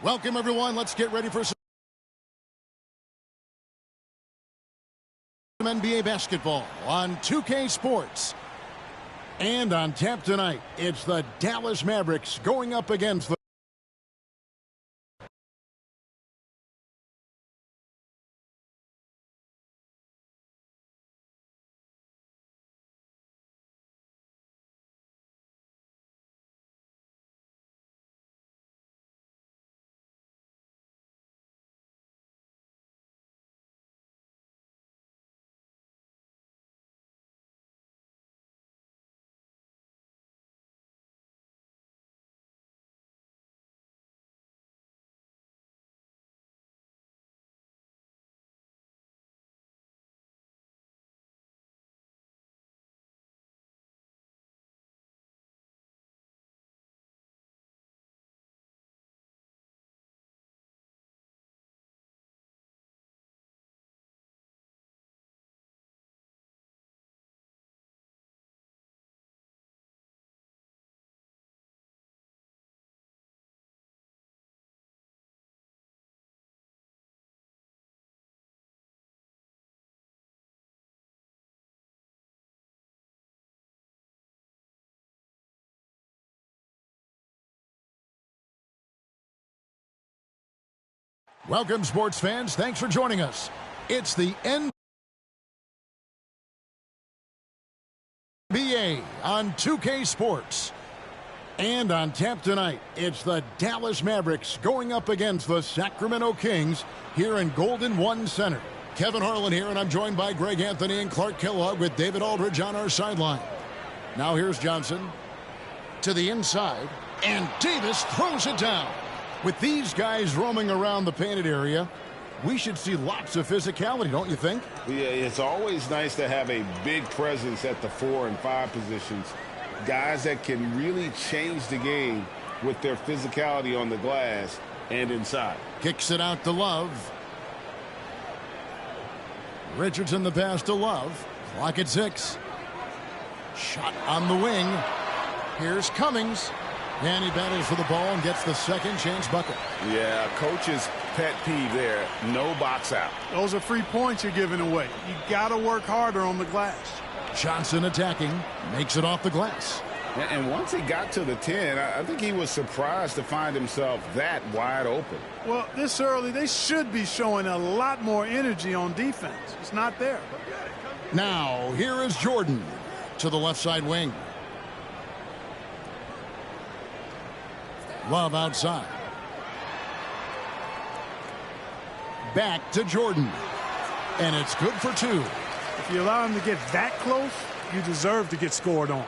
Welcome, everyone. Let's get ready for some NBA basketball on 2K Sports. And on tap tonight, it's the Dallas Mavericks going up against the Welcome, sports fans. Thanks for joining us. It's the NBA on 2K Sports. And on tap tonight, it's the Dallas Mavericks going up against the Sacramento Kings here in Golden One Center. Kevin Harlan here, and I'm joined by Greg Anthony and Clark Kellogg with David Aldridge on our sideline. Now here's Johnson to the inside, and Davis throws it down. With these guys roaming around the painted area, we should see lots of physicality, don't you think? Yeah, it's always nice to have a big presence at the 4 and 5 positions. Guys that can really change the game with their physicality on the glass and inside. Kicks it out to Love. Richardson the pass to Love. Clock at 6. Shot on the wing. Here's Cummings. And he battles for the ball and gets the second chance bucket. Yeah, coach's pet peeve there. No box out. Those are free points you're giving away. You got to work harder on the glass. Johnson attacking. Makes it off the glass. And once he got to the 10, I think he was surprised to find himself that wide open. Well, this early, they should be showing a lot more energy on defense. It's not there. Now, here is Jordan to the left side wing. Love outside. Back to Jordan. And it's good for 2. If you allow him to get that close, you deserve to get scored on.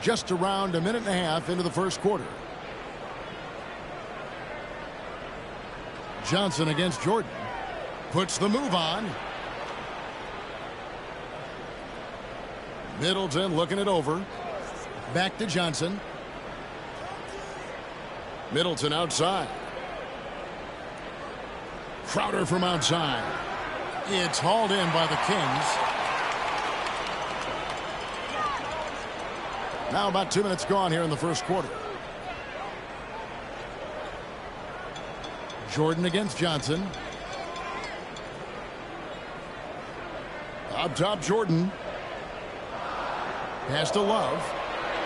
Just around a minute and a half into the first quarter. Johnson against Jordan. Puts the move on. Middleton looking it over. Back to Johnson. Middleton outside. Crowder from outside. It's hauled in by the Kings. Now about 2 minutes gone here in the first quarter. Jordan against Johnson. Up top, Jordan. Pass to Love.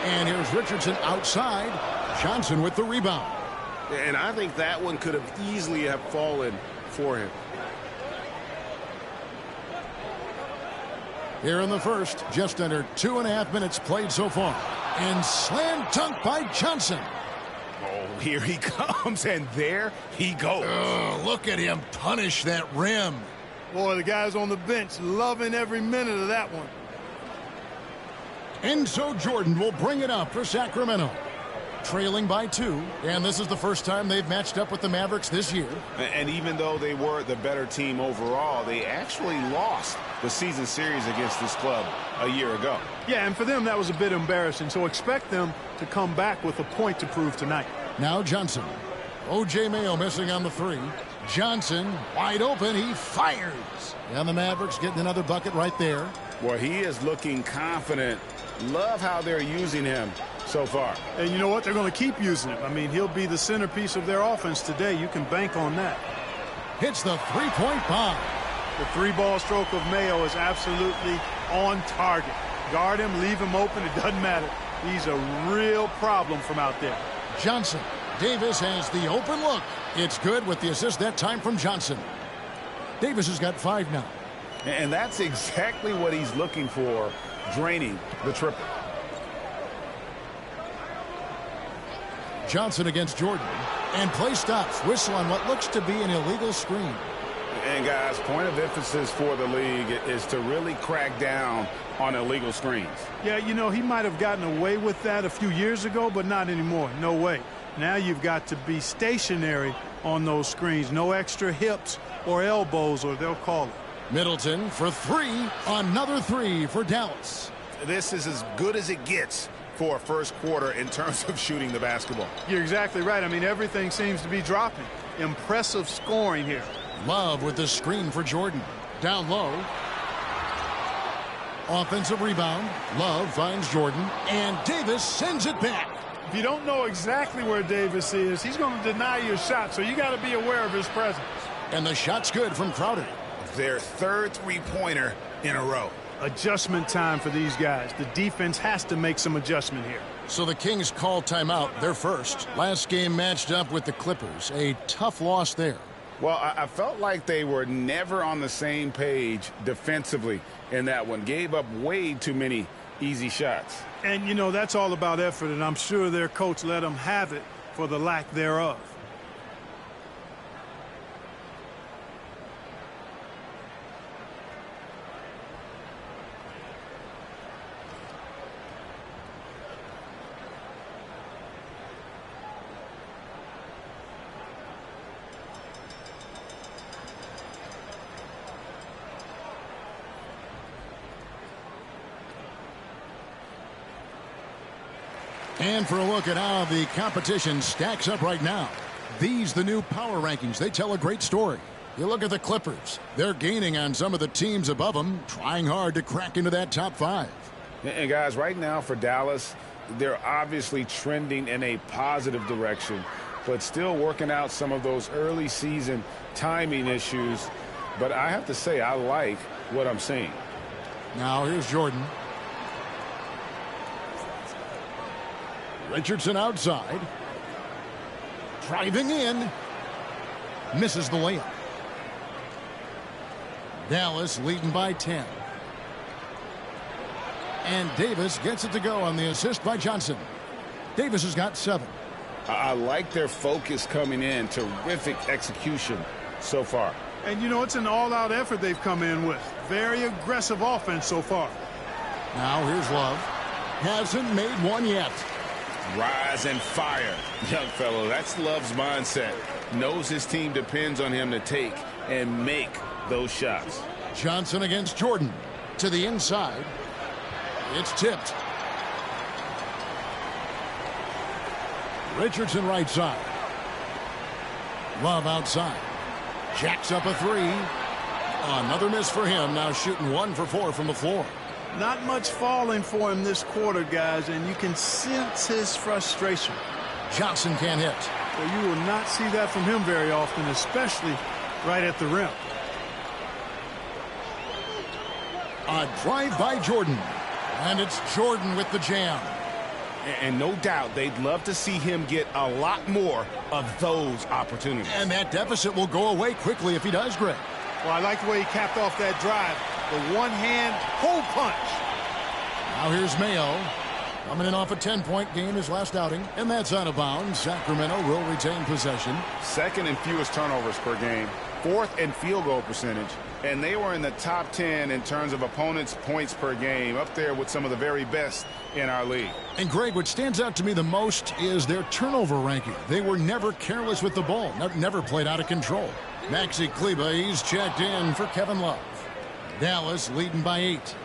And here's Richardson outside. Johnson with the rebound. And I think that one could have easily have fallen for him. Here in the first, just under 2.5 minutes played so far. And slam dunk by Johnson. Oh, here he comes, and there he goes. Look at him punish that rim. Boy, the guys on the bench loving every minute of that one. And so Jordan will bring it up for Sacramento. Trailing by 2, and this is the first time they've matched up with the Mavericks this year. And even though they were the better team overall, they actually lost the season series against this club a year ago. Yeah, and for them, that was a bit embarrassing, so expect them to come back with a point to prove tonight. Now Johnson. O.J. Mayo missing on the 3. Johnson wide open. He fires. And the Mavericks getting another bucket right there. Well, he is looking confident. Love how they're using him. so far. And you know what? They're going to keep using him. I mean, he'll be the centerpiece of their offense today. You can bank on that. Hits the three-point bomb. The three-ball stroke of Mayo is absolutely on target. Guard him, leave him open, it doesn't matter. He's a real problem from out there. Johnson. Davis has the open look. It's good with the assist that time from Johnson. Davis has got 5 now. And that's exactly what he's looking for, draining the triple. Johnson against Jordan. And play stops. Whistle on what looks to be an illegal screen. And, guys, point of emphasis for the league is to really crack down on illegal screens. Yeah, you know, he might have gotten away with that a few years ago, but not anymore. No way. Now you've got to be stationary on those screens. No extra hips or elbows, or they'll call it. Middleton for 3. Another 3 for Dallas. This is as good as it gets for a first quarter in terms of shooting the basketball. You're exactly right. I mean, everything seems to be dropping. Impressive scoring here. Love with the screen for Jordan. Down low. Offensive rebound. Love finds Jordan. And Davis sends it back. If you don't know exactly where Davis is, he's going to deny your shot, so you got to be aware of his presence. And the shot's good from Crowder. Their third three-pointer in a row. Adjustment time for these guys. The defense has to make some adjustment here. So the Kings call timeout, their first. Last game matched up with the Clippers. A tough loss there. Well, I felt like they were never on the same page defensively in that one. Gave up way too many easy shots. And, you know, that's all about effort, and I'm sure their coach let them have it for the lack thereof. And for a look at how the competition stacks up right now. These, the new power rankings, they tell a great story. You look at the Clippers. They're gaining on some of the teams above them, trying hard to crack into that top 5. And guys, right now for Dallas, they're obviously trending in a positive direction, but still working out some of those early season timing issues. But I have to say, I like what I'm seeing. Now here's Jordan. Richardson outside. Driving in. Misses the layup. Dallas leading by 10. And Davis gets it to go on the assist by Johnson. Davis has got 7. I like their focus coming in. Terrific execution so far. And, you know, it's an all-out effort they've come in with. Very aggressive offense so far. Now here's Love. Hasn't made one yet. Rise and fire, young fellow. That's Love's mindset. Knows his team depends on him to take and make those shots. Johnson against Jordan. To the inside. It's tipped. Richardson right side. Love outside. Jacks up a 3. Another miss for him. Now shooting 1 for 4 from the floor. Not much falling for him this quarter, guys, and you can sense his frustration. Johnson can't hit. Well, you will not see that from him very often, especially right at the rim. A drive by Jordan. And it's Jordan with the jam. And no doubt they'd love to see him get a lot more of those opportunities. And that deficit will go away quickly if he does, Greg. Well, I like the way he capped off that drive. The one-hand hole punch. Now here's Mayo. Coming in off a 10-point game his last outing. And that's out of bounds. Sacramento will retain possession. Second and fewest turnovers per game. 4th in field goal percentage. And they were in the top 10 in terms of opponents' points per game. Up there with some of the very best in our league. And Greg, what stands out to me the most is their turnover ranking. They were never careless with the ball. Never played out of control. Maxi Kleber, he's checked in for Kevin Love. Dallas leading by 8.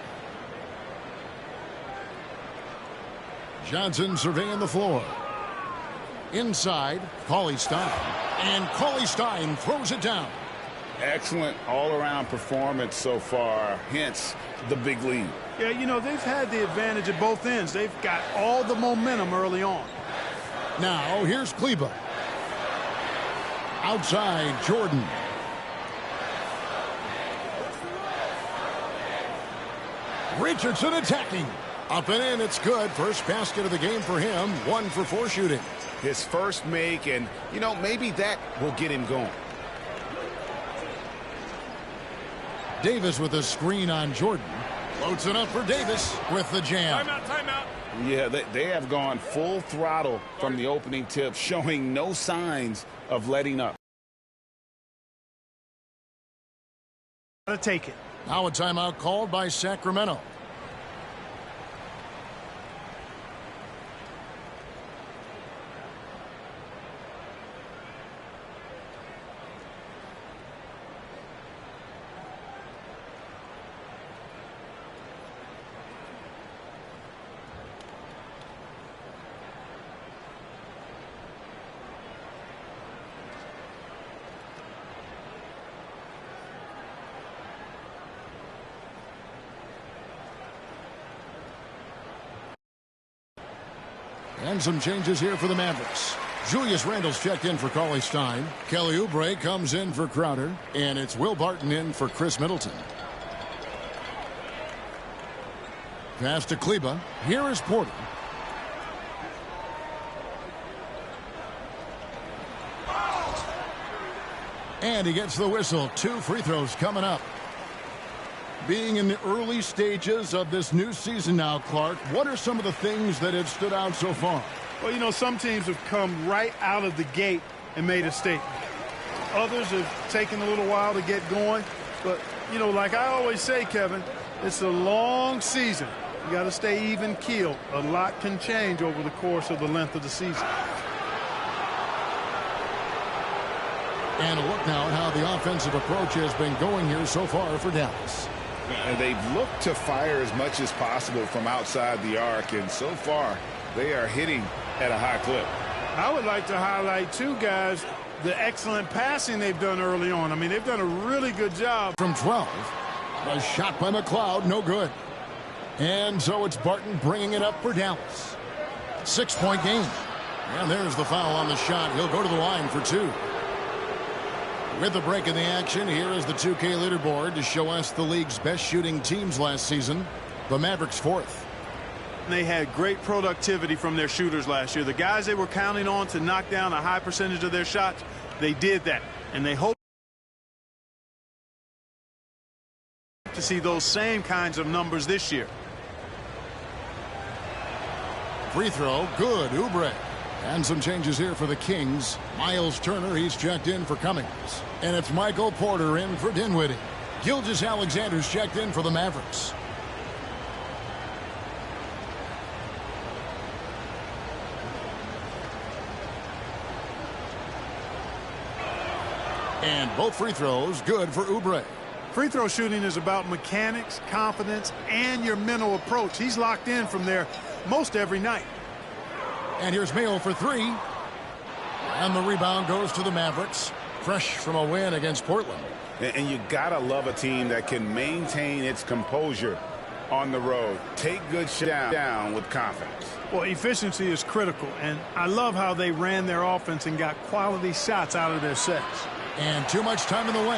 Johnson surveying the floor. Inside, Cauley Stein. And Cauley Stein throws it down. Excellent all-around performance so far, hence the big lead. Yeah, you know, they've had the advantage at both ends. They've got all the momentum early on. Now, here's Kleba. Outside, Jordan. Richardson attacking. Up and in, it's good. First basket of the game for him. 1 for 4 shooting. His first make, and, you know, maybe that will get him going. Davis with a screen on Jordan. Loads it up for Davis with the jam. Timeout. Yeah, they have gone full throttle from the opening tip, showing no signs of letting up. Gotta take it. Now a timeout called by Sacramento. And some changes here for the Mavericks. Julius Randle's checked in for Cauley Stein. Kelly Oubre comes in for Crowder. And it's Will Barton in for Chris Middleton. Pass to Kleba. Here is Porter. And he gets the whistle. 2 free throws coming up. Being in the early stages of this new season now, Clark, what are some of the things that have stood out so far? Well, you know, some teams have come right out of the gate and made a statement. Others have taken a little while to get going. But, you know, like I always say, Kevin, it's a long season. You got to stay even keeled. A lot can change over the course of the length of the season. And a look now at how the offensive approach has been going here so far for Dallas. They've looked to fire as much as possible from outside the arc, and so far they are hitting at a high clip. I would like to highlight, too, guys, the excellent passing they've done early on. I mean, they've done a really good job. From 12, a shot by McLeod, no good. And so it's Barton bringing it up for Dallas. 6-point game. And there's the foul on the shot. He'll go to the line for 2. With the break in the action, here is the 2K leaderboard to show us the league's best shooting teams last season. The Mavericks 4th. They had great productivity from their shooters last year. The guys they were counting on to knock down a high percentage of their shots, they did that. And they hope to see those same kinds of numbers this year. Free throw, good. Oubre. And some changes here for the Kings. Miles Turner, he's checked in for Cummings. And it's Michael Porter in for Dinwiddie. Gilgeous-Alexander's checked in for the Mavericks. And both free throws good for Oubre. Free throw shooting is about mechanics, confidence, and your mental approach. He's locked in from there most every night. And here's Mayo for 3. And the rebound goes to the Mavericks. Fresh from a win against Portland. And you gotta love a team that can maintain its composure on the road. Take good shots down with confidence. Well, efficiency is critical, and I love how they ran their offense and got quality shots out of their sets. And too much time in the lane.